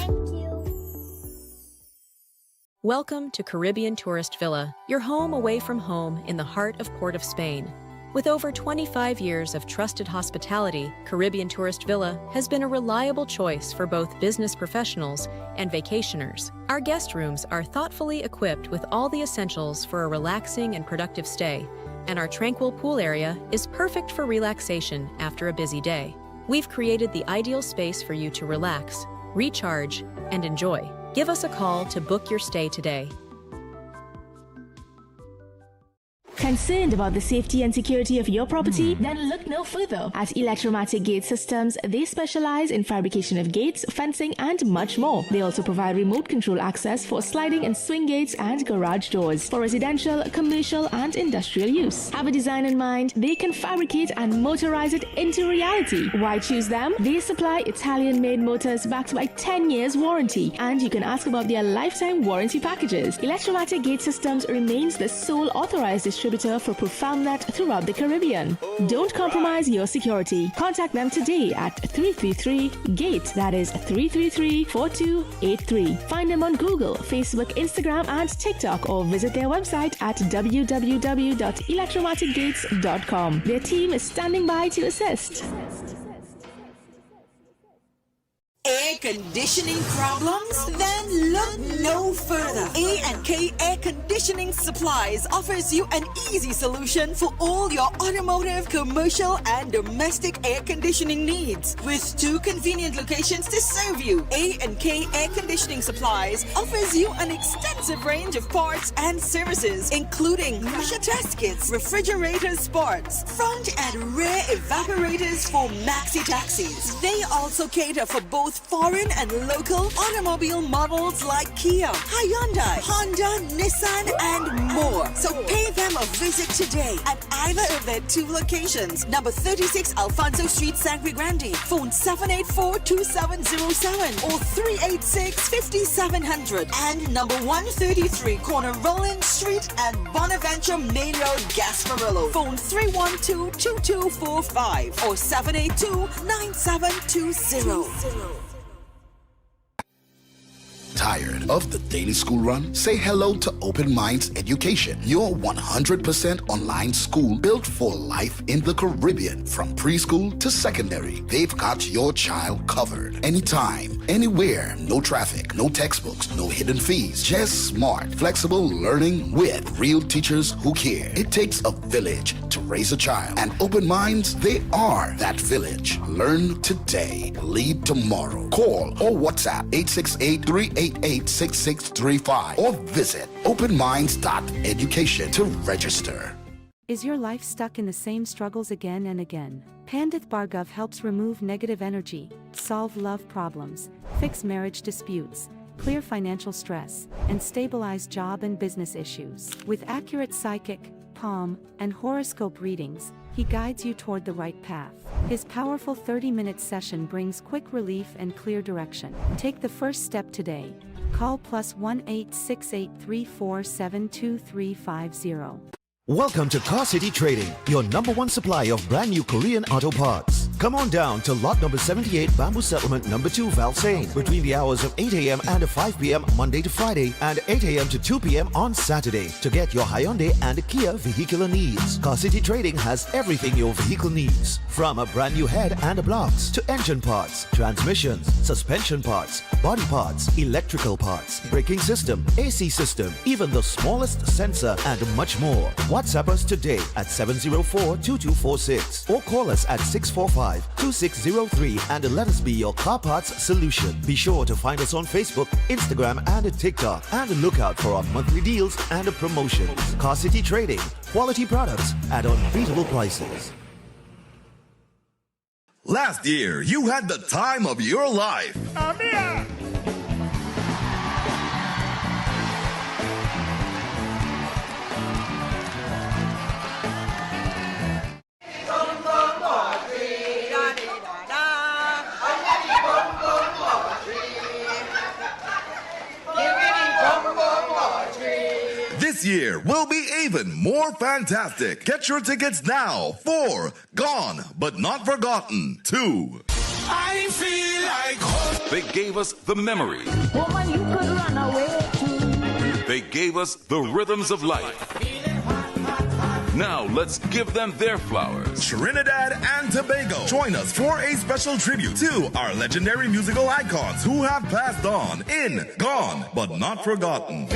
Welcome to Caribbean Tourist Villa, your home away from home in the heart of Port of Spain. With over 25 years of trusted hospitality, Caribbean Tourist Villa has been a reliable choice for both business professionals and vacationers. Our guest rooms are thoughtfully equipped with all the essentials for a relaxing and productive stay, and our tranquil pool area is perfect for relaxation after a busy day. We've created the ideal space for you to relax, recharge, and enjoy. Give us a call to book your stay today. Concerned about the safety and security of your property? Then look no further. At Electromatic Gate Systems, they specialize in fabrication of gates, fencing, and much more. They also provide remote control access for sliding and swing gates and garage doors for residential, commercial, and industrial use. Have a design in mind? They can fabricate and motorize it into reality. Why choose them? They supply Italian-made motors backed by 10 years warranty, and you can ask about their lifetime warranty packages. Electromatic Gate Systems remains the sole authorized distributor for ProfoundNet throughout the Caribbean. Don't compromise your security. Contact them today at 333-GATE. That is 333-4283. Find them on Google, Facebook, Instagram, and TikTok, or visit their website at www.electromaticgates.com. Their team is standing by to assist. Egg air conditioning problems? Then look no further. A&K Air Conditioning Supplies offers you an easy solution for all your automotive, commercial, and domestic air conditioning needs. With 2 convenient locations to serve you, A&K Air Conditioning Supplies offers you an extensive range of parts and services, including pressure test kits, refrigerators parts, front and rear evaporators for maxi taxis. They also cater for both foreign and local automobile models like Kia, Hyundai, Honda, Nissan, and more. So pay them a visit today at either of their 2 locations. Number 36 Alfonso Street, Sangre Grande. Phone 784-2707 or 386-5700. And number 133 corner Roland Street and Bonaventure Main Road, Gasparillo. Phone 312-2245 or 782-9720. Tired of the daily school run? Say hello to Open Minds Education, your 100% online school built for life in the Caribbean. From preschool to secondary, they've got your child covered. Anytime, anywhere, no traffic, no textbooks, no hidden fees, just smart, flexible learning with real teachers who care. It takes a village to raise a child, and Open Minds, they are that village. Learn today, lead tomorrow. Call or WhatsApp 868-388-6635 or visit openminds.education to register. Is your life stuck in the same struggles again and again? Pandith Bhargav helps remove negative energy, solve love problems, fix marriage disputes, clear financial stress, and stabilize job and business issues. With accurate psychic, palm, and horoscope readings, he guides you toward the right path. His powerful 30-minute session brings quick relief and clear direction. Take the first step today. Call +1 868-347-2350. Welcome to Car City Trading, your #1 supplier of brand new Korean auto parts. Come on down to lot number 78, Bamboo Settlement number 2, Valsain, between the hours of 8 a.m. and 5 p.m. Monday to Friday, and 8 a.m. to 2 p.m. on Saturday to get your Hyundai and Kia vehicular needs. Car City Trading has everything your vehicle needs, from a brand new head and blocks to engine parts, transmissions, suspension parts, body parts, electrical parts, braking system, AC system, even the smallest sensor, and much more. WhatsApp us today at 704-2246 or call us at 645-2603 and let us be your car parts solution. Be sure to find us on Facebook, Instagram, and TikTok, and look out for our monthly deals and promotions. Car City Trading, quality products at unbeatable prices. Last year, you had the time of your life. This year will be even more fantastic. Get your tickets now for Gone But Not Forgotten 2. I feel like home. They gave us the memories. Woman, you could run away too. They gave us the rhythms of life. Now let's give them their flowers. Trinidad and Tobago, join us for a special tribute to our legendary musical icons who have passed on in Gone But Not Forgotten.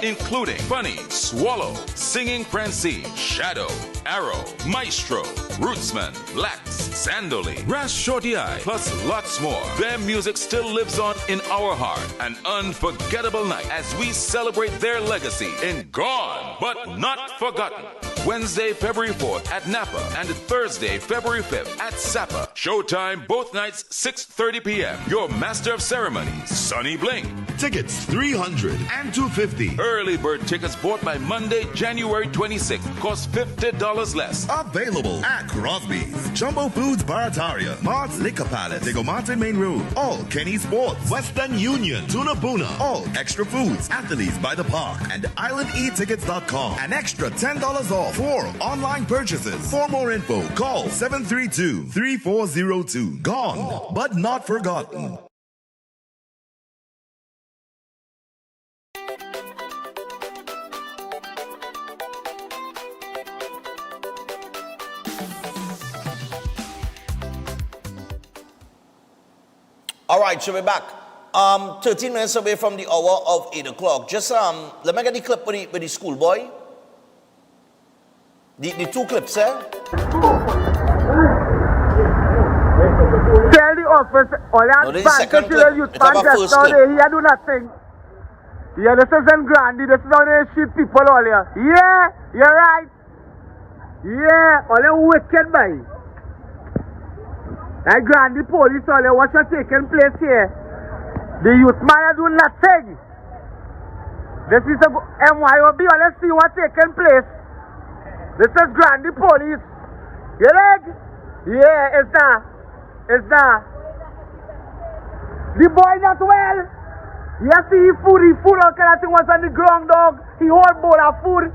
Including Bunny, Swallow, Singing Francine, Shadow, Arrow, Maestro, Rootsman, Lax, Sandoli, Ras Shorty Eye, plus lots more. Their music still lives on in our heart. An unforgettable night as we celebrate their legacy in Gone But Not Forgotten. Wednesday, February 4th at Napa and Thursday, February 5th at Sapa. Showtime both nights, 6:30 p.m. Your master of ceremonies, Sonny Bling. Tickets $300 and $250. Early bird tickets bought by Monday, January 26th cost $50 less. Available at Crosby's, Jumbo Foods Barataria, Mart's Liquor Palace, Diego Martin Main Road, all Kenny Sports, Western Union, Tuna Puna, all Extra Foods, Athletes by the Park, and IslandEtickets.com. An extra $10 off for online purchases. For more info, call 732-3402. Gone, but not forgotten. All right, so we're back. 13 minutes away from the hour of 8 o'clock. Just let me get the clip with the schoolboy. The two clips, eh? Tell the office, all that banter to the youth man just now there, he do nothing. Yeah, this isn't Grandy, this is how they shoot people all here. Yeah, you're right. Yeah, all them wicked boy. That Grandy police all here, what's taking place here? The youth man do nothing. This is a MYOB, all let's see what's taking place. This is Grandy police. You like? Yeah, it's that. It's that. The boy not well. You see he food all kind of thing was on the ground, dog. He hold bowl of food.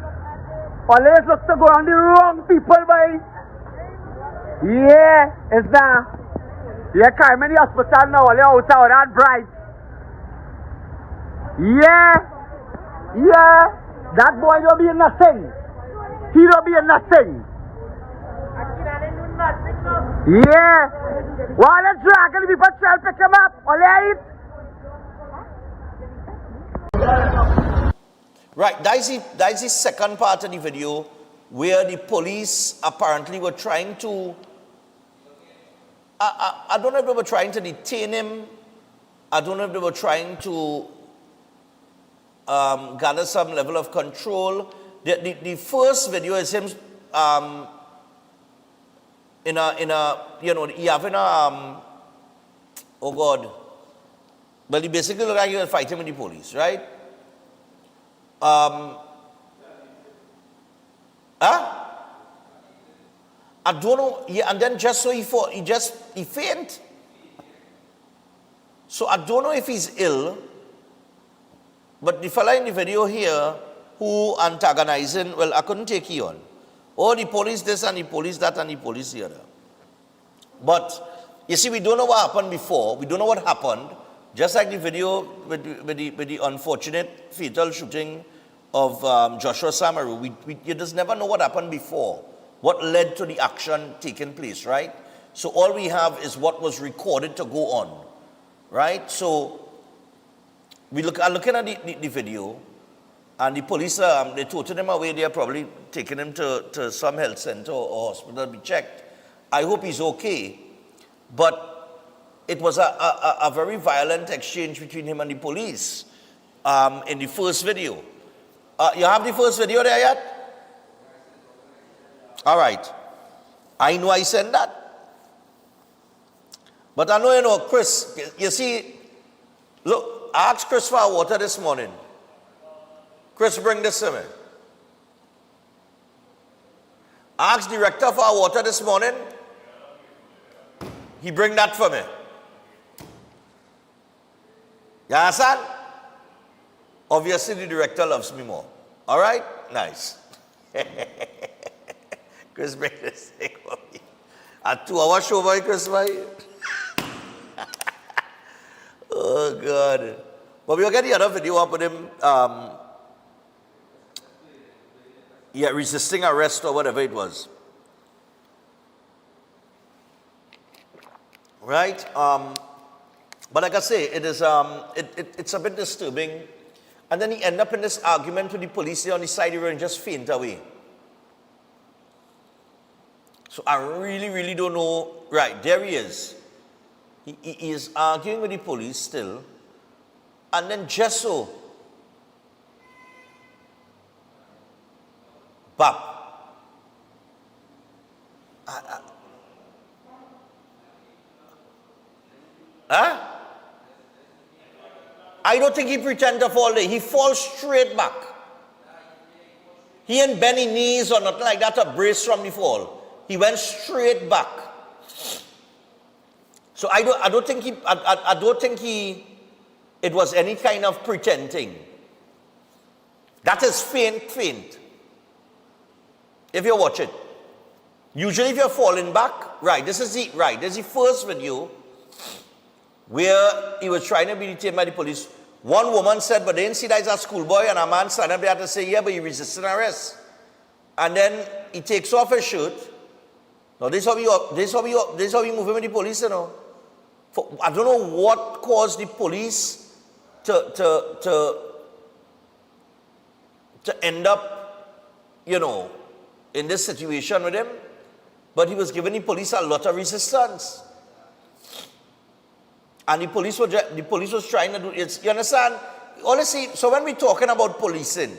Always look to go on the wrong people, boy. Yeah, it's that. Yeah, come in the hospital now, all out of that bright. Yeah. Yeah. That boy don't be nothing. He don't be nothing. Yeah. While the dragon people try to pick him up, alright? Right, that's the second part of the video where the police apparently were trying to, I don't know if they were trying to detain him. I don't know if they were trying to gather some level of control. The first video is him in a you know, he having a oh God. Well, he basically looked like he was fighting with the police, right? I don't know. Yeah, and then just so he faint. So I don't know if he's ill, but the fella in the video here who antagonizing, well, I couldn't take he on. Oh, the police this and the police that and the police the other. But you see, we don't know what happened before. We don't know what happened. Just like the video with the unfortunate fatal shooting of Joshua Samaru, you just never know what happened before, what led to the action taking place, right? So all we have is what was recorded to go on, right? So we are looking at the video, and the police, they toted him away. They are probably taking him to some health center or hospital to be checked. I hope he's okay. But it was a very violent exchange between him and the police in the first video. You have the first video there yet? All right. I know I said that. But I know, you know, Chris, you see, look, I asked Chris for water this morning. Chris, bring this to me. I asked director for water this morning. He bring that for me. You understand? Obviously, the director loves me more. All right? Nice. Chris, bring this thing for me. A 2-hour show by Chris, right? Oh, God. But we'll get the other video up with him. Resisting arrest or whatever it was. Right? But like I say, it is it's a bit disturbing. And then he ended up in this argument with the police on the side of the road and just faint away. So I really, really don't know. Right, there he is. He is arguing with the police still. And then just so, bap. I don't think he pretend to fall there. He falls straight back. He ain't bend his knees or nothing like that to brace from the fall. He went straight back. So I don't think it was any kind of pretending. That is faint. If you watch it. Usually if you're falling back, right, this is the first video where he was trying to be detained by the police. One woman said, but they didn't see that he's a schoolboy, and a man standing up there to say, yeah, but he resisted arrest. And then he takes off his shirt. Now this is how we move him with the police, you know. I don't know what caused the police to end up, you know, in this situation with him, but he was giving the police a lot of resistance. And the police was trying to do it. You understand? Honestly, so when we're talking about policing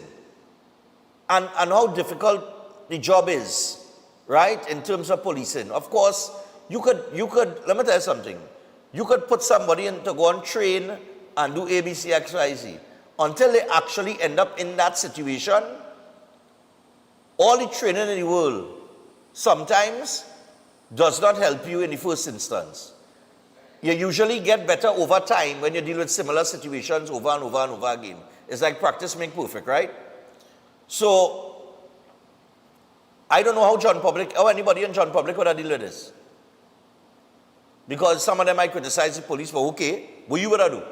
and how difficult the job is, right, in terms of policing, of course, you could, let me tell you something. You could put somebody in to go and train and do ABC, XYZ. Until they actually end up in that situation, all the training in the world sometimes does not help you in the first instance. You usually get better over time when you deal with similar situations over and over and over again. It's like practice make perfect, right? So, I don't know how anybody in John Public would have deal with this. Because some of them might criticize the police, but okay, what you would have do?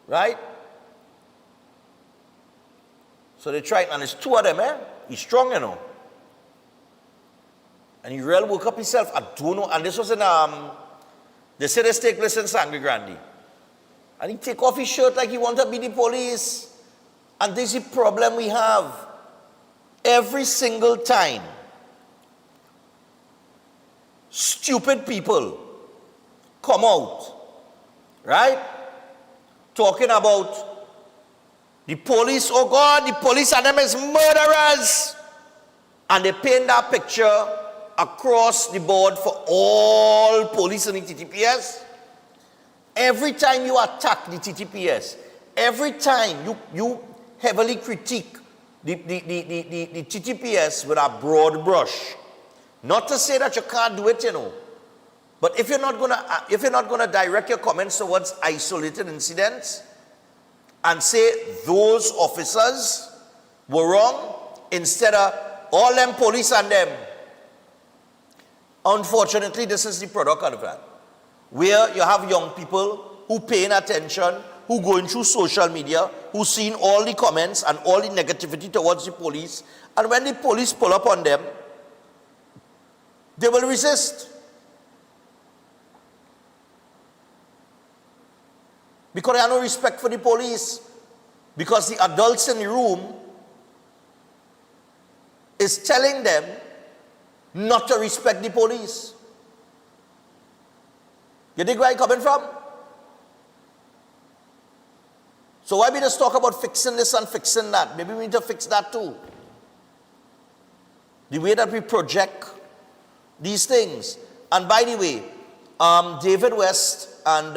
Right? So they tried, and it's two of them, He's strong, you know. And he really woke up himself. I don't know. And this was in, they said this take place in Sangre Grande. And he take off his shirt like he wanted to be the police. And this is the problem we have. Every single time, stupid people come out, right? Talking about the police, oh God, the police and them is murderers. And they paint that picture across the board for all police in the TTPS. Every time you attack the TTPS, every time you heavily critique the TTPS with a broad brush. Not to say that you can't do it, you know. But if you're not gonna direct your comments towards isolated incidents and say those officers were wrong instead of all them police and them, unfortunately, this is the product of that. Where you have young people who paying attention, who going through social media, who seeing all the comments and all the negativity towards the police, and when the police pull up on them, they will resist. Because they have no respect for the police. Because the adults in the room is telling them not to respect the police. You dig where I'm coming from? So why we just talk about fixing this and fixing that? Maybe we need to fix that too. The way that we project these things. And by the way, David West from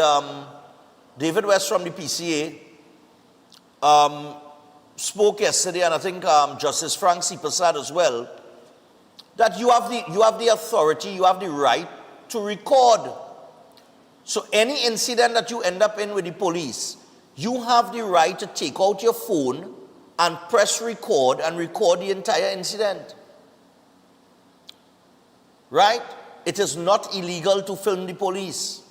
the PCA spoke yesterday, and I think Justice Frank C. Prasad as well, that you have the authority, you have the right to record. So any incident that you end up in with the police, you have the right to take out your phone and press record and record the entire incident. Right? It is not illegal to film the police.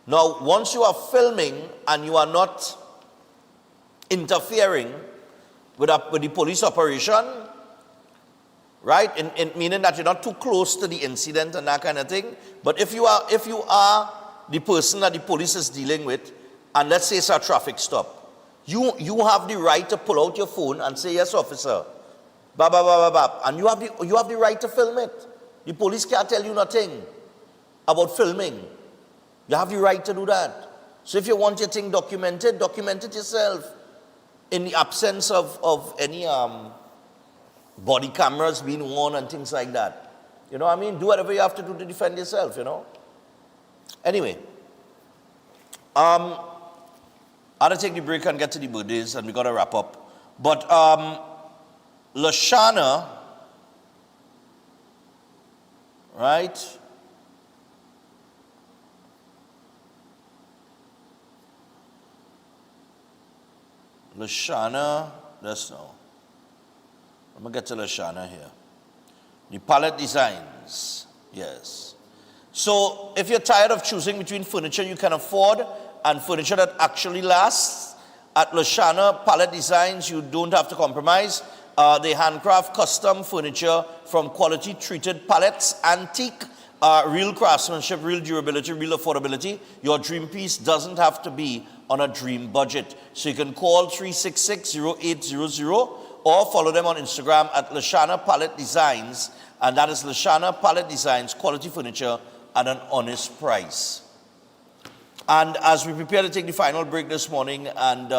Now, once you are filming and you are not interfering with the police operation, right? In meaning that you're not too close to the incident and that kind of thing. But if you are the person that the police is dealing with, and let's say it's a traffic stop, you have the right to pull out your phone and say, yes, officer, blah, blah, blah, blah, blah. And you have the right to film it. The police can't tell you nothing about filming. You have the right to do that. So if you want your thing documented, document it yourself. In the absence of any body cameras being worn and things like that. You know what I mean? Do whatever you have to do to defend yourself, you know? Anyway. I had to take the break and get to the birthdays, and we got to wrap up. But Lashana, right? Lashana, let's know. I'm going to get to Lashana here. The palette designs, yes. So if you're tired of choosing between furniture you can afford and furniture that actually lasts, at Lashana Palette Designs, you don't have to compromise. They handcraft custom furniture from quality treated pallets, antique real craftsmanship, real durability, real affordability. Your dream piece doesn't have to be on a dream budget. So you can call 366-0800 or follow them on Instagram at Lashana Palette Designs. And that is Lashana Palette Designs, quality furniture at an honest price. And as we prepare to take the final break this morning and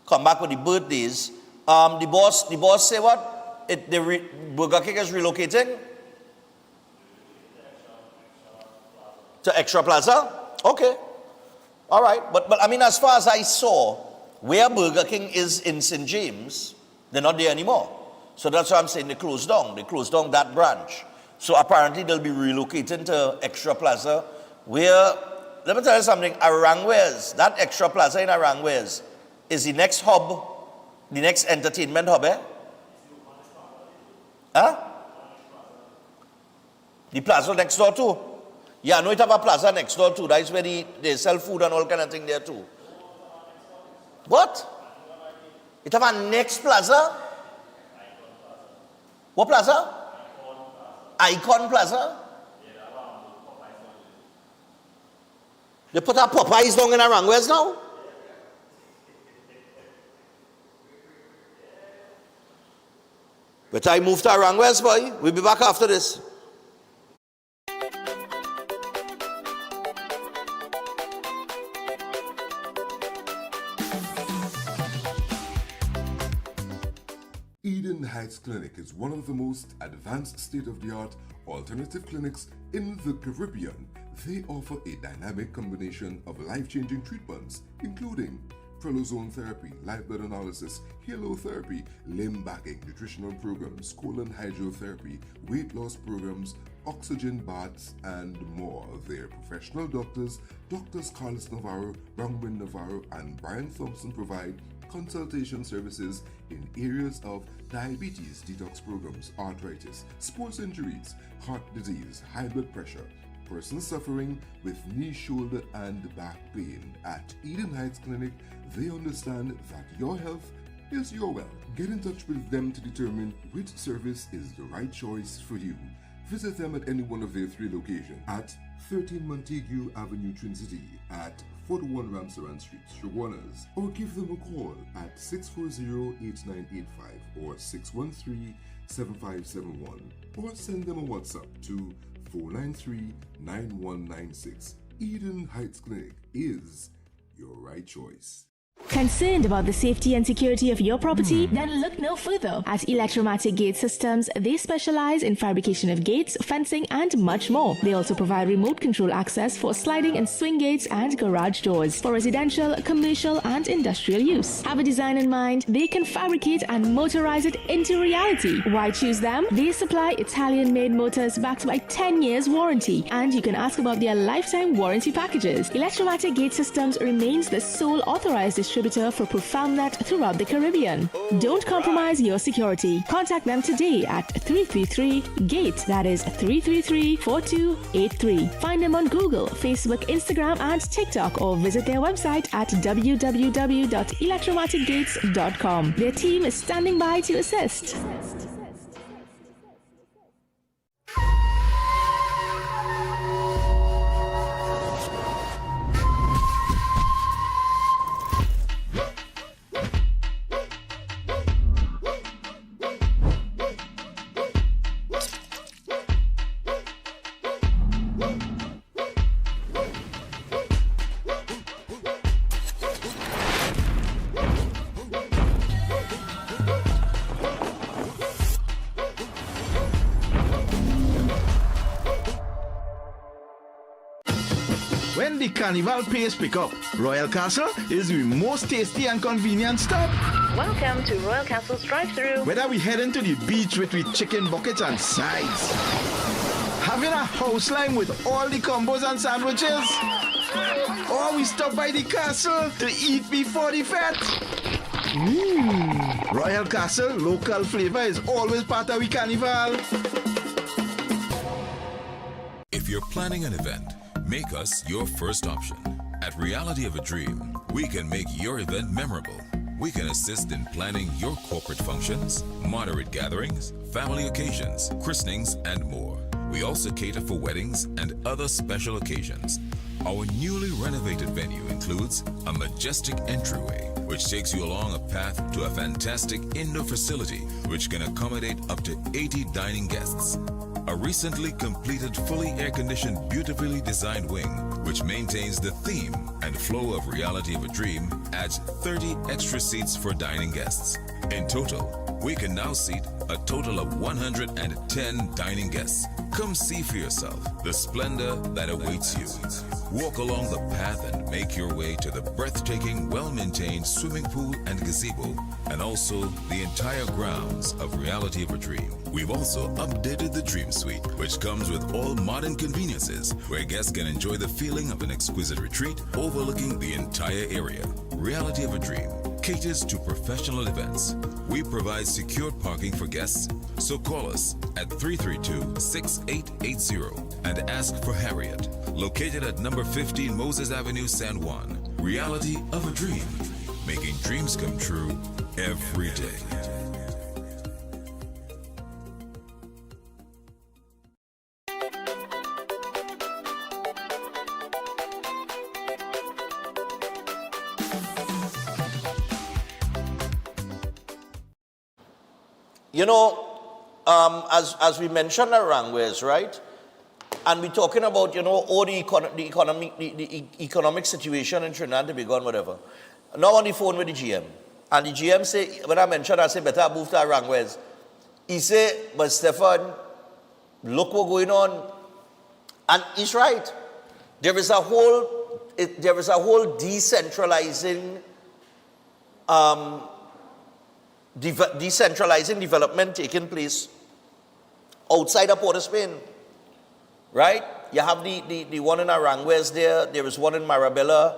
come back with the birthdays, the boss say what? Burger King is relocating to Extra Plaza? Okay. All right. But I mean, as far as I saw, where Burger King is in St. James, they're not there anymore. So that's why I'm saying they closed down. They closed down that branch. So apparently they'll be relocating to Extra Plaza, where, let me tell you something, Arangwes, that Extra Plaza in Arangwes is the next hub, the next entertainment hub, eh? Huh? The plaza next door too. Yeah, I know it have a plaza next door too. That is where they sell food and all kind of thing there too. What? It have a next plaza? What plaza? Icon Plaza? They put our Popeyes down in Arangwes now? But I moved to Arangwes, boy. We'll be back after this. Eden Heights Clinic is one of the most advanced state-of-the-art alternative clinics in the Caribbean. They offer a dynamic combination of life-changing treatments, including prolozone therapy, live blood analysis, halotherapy, limb backing, nutritional programs, colon hydrotherapy, weight loss programs, oxygen baths, and more. Their professional doctors, Drs. Carlos Navarro, Bronwyn Navarro, and Brian Thompson provide consultation services in areas of diabetes, detox programs, arthritis, sports injuries, heart disease, high blood pressure, persons suffering with knee, shoulder, and back pain. At Eden Heights Clinic, they understand that your health is your wealth. Get in touch with them to determine which service is the right choice for you. Visit them at any one of their 3 locations at 13 Montague Avenue, Twin City, at 41 Ramsaran Street, Shoguanas, or give them a call at 640-8985 or 613-7571, or send them a WhatsApp to 493-9196. Eden Heights Clinic is your right choice. Concerned about the safety and security of your property? Then look no further. At Electromatic Gate Systems, they specialize in fabrication of gates, fencing, and much more. They also provide remote control access for sliding and swing gates and garage doors for residential, commercial, and industrial use. Have a design in mind? They can fabricate and motorize it into reality. Why choose them? They supply Italian-made motors backed by 10 years warranty, and you can ask about their lifetime warranty packages. Electromatic Gate Systems remains the sole authorized distributor for ProfoundNet throughout the Caribbean. Don't compromise your security. Contact them today at 333-GATE. That is 333-4283. Find them on Google, Facebook, Instagram, and TikTok, or visit their website at www.electromaticgates.com. Their team is standing by to assist. When the carnival pace pick up, Royal Castle is the most tasty and convenient stop. Welcome to Royal Castle's drive-thru. Whether we heading to the beach with chicken buckets and sides, having a house line with all the combos and sandwiches, or we stop by the castle to eat before the fete. Royal Castle local flavor is always part of the carnival. If you're planning an event, make us your first option. At Reality of a Dream, we can make your event memorable. We can assist in planning your corporate functions, moderate gatherings, family occasions, christenings, and more. We also cater for weddings and other special occasions. Our newly renovated venue includes a majestic entryway, which takes you along a path to a fantastic indoor facility which can accommodate up to 80 dining guests. A recently completed fully air-conditioned, beautifully designed wing, which maintains the theme and flow of Reality of a Dream, adds 30 extra seats for dining guests. In total, we can now seat a total of 110 dining guests. Come see for yourself the splendor that awaits you. Walk along the path and make your way to the breathtaking, well-maintained swimming pool and gazebo, and also the entire grounds of Reality of a Dream. We've also updated the Dream Suite, which comes with all modern conveniences, where guests can enjoy the feeling of an exquisite retreat overlooking the entire area. Reality of a Dream caters to professional events. We provide secured parking for guests, so call us at 332-6880 and ask for Harriet, located at number 15 Moses Avenue, San Juan. Reality of a Dream, making dreams come true every day. You know, as we mentioned at Rangways, right? And we're talking about, you know, all the economic situation in Trinidad and Tobago and whatever. Now on the phone with the GM. And the GM say, when I mentioned, I say, better move to Rangways. He say, but Stefan, look what's going on. And he's right. There is a whole decentralizing development taking place outside of Port of Spain, right? You have the one in Aranguez there is one in Marabella.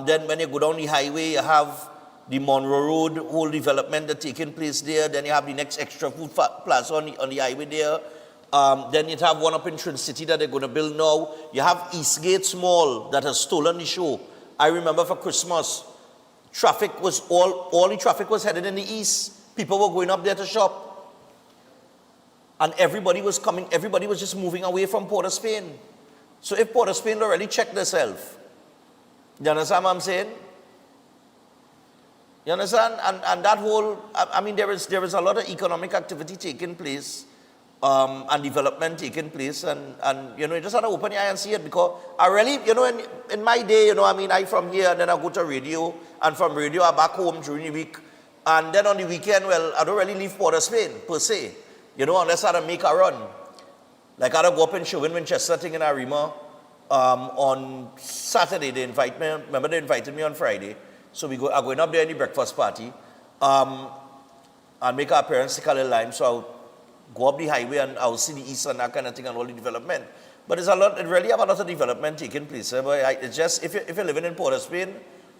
Then when you go down the highway, you have the Monroe Road whole development that's taking place there. Then you have the next extra food plaza on the highway there. Then you have one up in Trin City that they're going to build now. You have Eastgate Mall that has stolen the show. I remember for Christmas, traffic was all the traffic was headed in the east. People were going up there to shop. And everybody was just moving away from Port of Spain. So if Port of Spain already checked themselves, you understand what I'm saying? You understand? And that whole, I mean, there is a lot of economic activity taking place, and development taking place, and you know, you just have to open your eye and see it, because I really, you know, in my day, you know, I mean, I from here, and then I go to radio, and from radio I back home during the week, and then on the weekend, well, I don't really leave Port of Spain, per se, you know, unless I make a run. Like I go up in Sherwin Winchester thing in Arima, on Saturday they invite me, remember they invited me on Friday, so I'm going up there in the breakfast party, and make our parents take a little lime, so I'll go up the highway and I'll see the east and that kind of thing and all the development. But there's it really have a lot of development taking place. But it's just, if you're living in Port of Spain,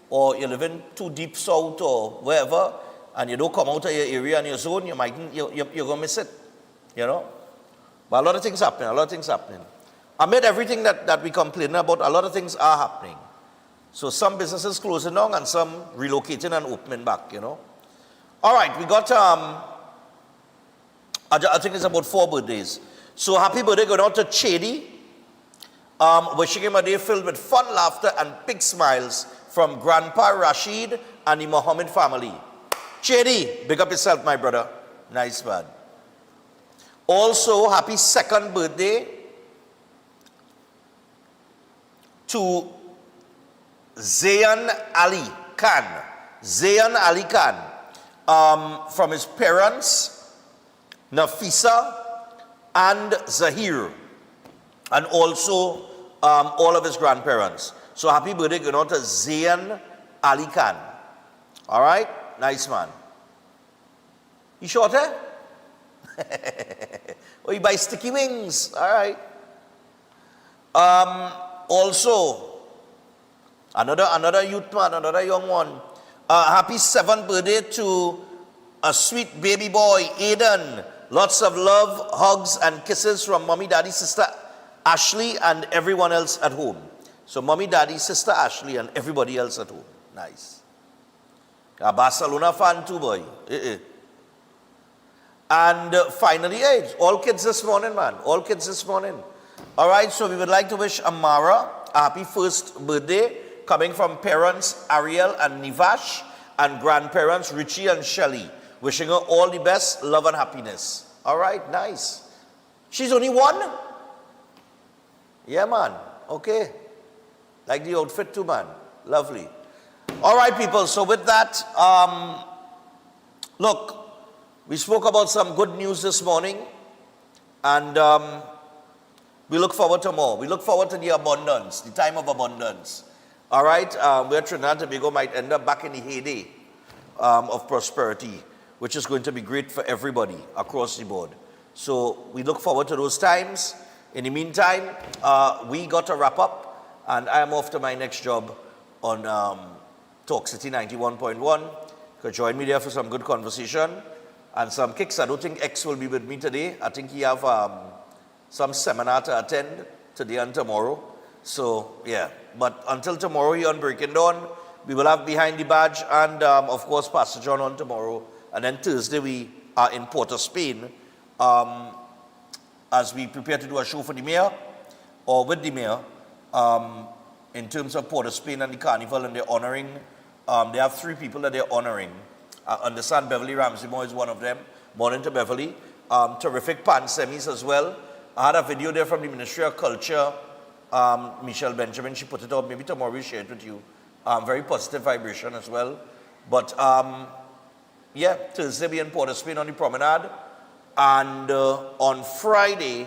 or you're living too deep south or wherever, and you don't come out of your area and your zone, you're going to miss it, you know. But a lot of things happening, Amid everything that we complain about, a lot of things are happening. So some businesses closing down and some relocating and opening back, you know. All right, we got, I think it's about 4 birthdays. So happy birthday going out to Chedi. Wishing him a day filled with fun, laughter, and big smiles from Grandpa Rashid and the Mohammed family. Chedi, big up yourself, my brother. Nice man. Also, happy 2nd birthday to Zayan Ali Khan. Zayan Ali Khan. From his parents, Nafisa and Zahir, and also all of his grandparents. So happy birthday going on to Zayan Ali Khan. All right, nice man. You short hair? Oh, you buy sticky wings. All right. Also, another youth man, another young one. Happy 7th birthday to a sweet baby boy, Aiden. Lots of love, hugs, and kisses from mommy, daddy, sister Ashley, and everyone else at home. So mommy, daddy, sister Ashley, and everybody else at home. Nice. A Barcelona fan too, boy. And finally, hey, it's all kids this morning, man. All kids this morning. All right, so we would like to wish Amara a happy first birthday, coming from parents Ariel and Nivash, and grandparents Richie and Shelley. Wishing her all the best, love and happiness. All right, nice. She's only one? Yeah, man. Okay. Like the outfit too, man. Lovely. All right, people. So with that, look, we spoke about some good news this morning, and we look forward to more. We look forward to the abundance, the time of abundance. All right, where Trinidad and Tobago might end up back in the heyday of prosperity, which is going to be great for everybody across the board. So we look forward to those times. In the meantime, we got to wrap up, and I am off to my next job on Talk City 91.1. You could join me there for some good conversation and some kicks. I don't think X will be with me today. I think he have some seminar to attend today and tomorrow. So, yeah. But until tomorrow here on Breaking Dawn, we will have Behind the Badge and, of course, Pastor John on tomorrow. And then Thursday, we are in Port of Spain as we prepare to do a show for the mayor or with the mayor in terms of Port of Spain and the carnival, and they're honoring, they have 3 people that they're honoring. I understand Beverly Ramsey-Moore is one of them. Morning to Beverly. Terrific pan semis as well. I had a video there from the Ministry of Culture. Michelle Benjamin, she put it up. Maybe tomorrow we'll share it with you. Very positive vibration as well. But yeah, Thursday we in Port of Spain on the promenade. And on Friday,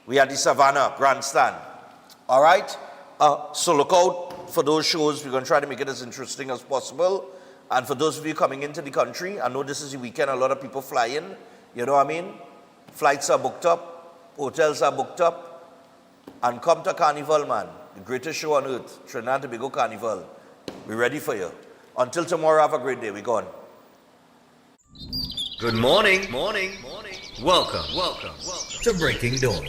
we had the Savannah Grandstand. All right? So look out for those shows. We're going to try to make it as interesting as possible. And for those of you coming into the country, I know this is the weekend, a lot of people fly in. You know what I mean? Flights are booked up. Hotels are booked up. And come to Carnival, man. The greatest show on earth. Trinidad and Tobago Carnival. We're ready for you. Until tomorrow, have a great day. We're gone. Good morning. Welcome to Breaking Dawn.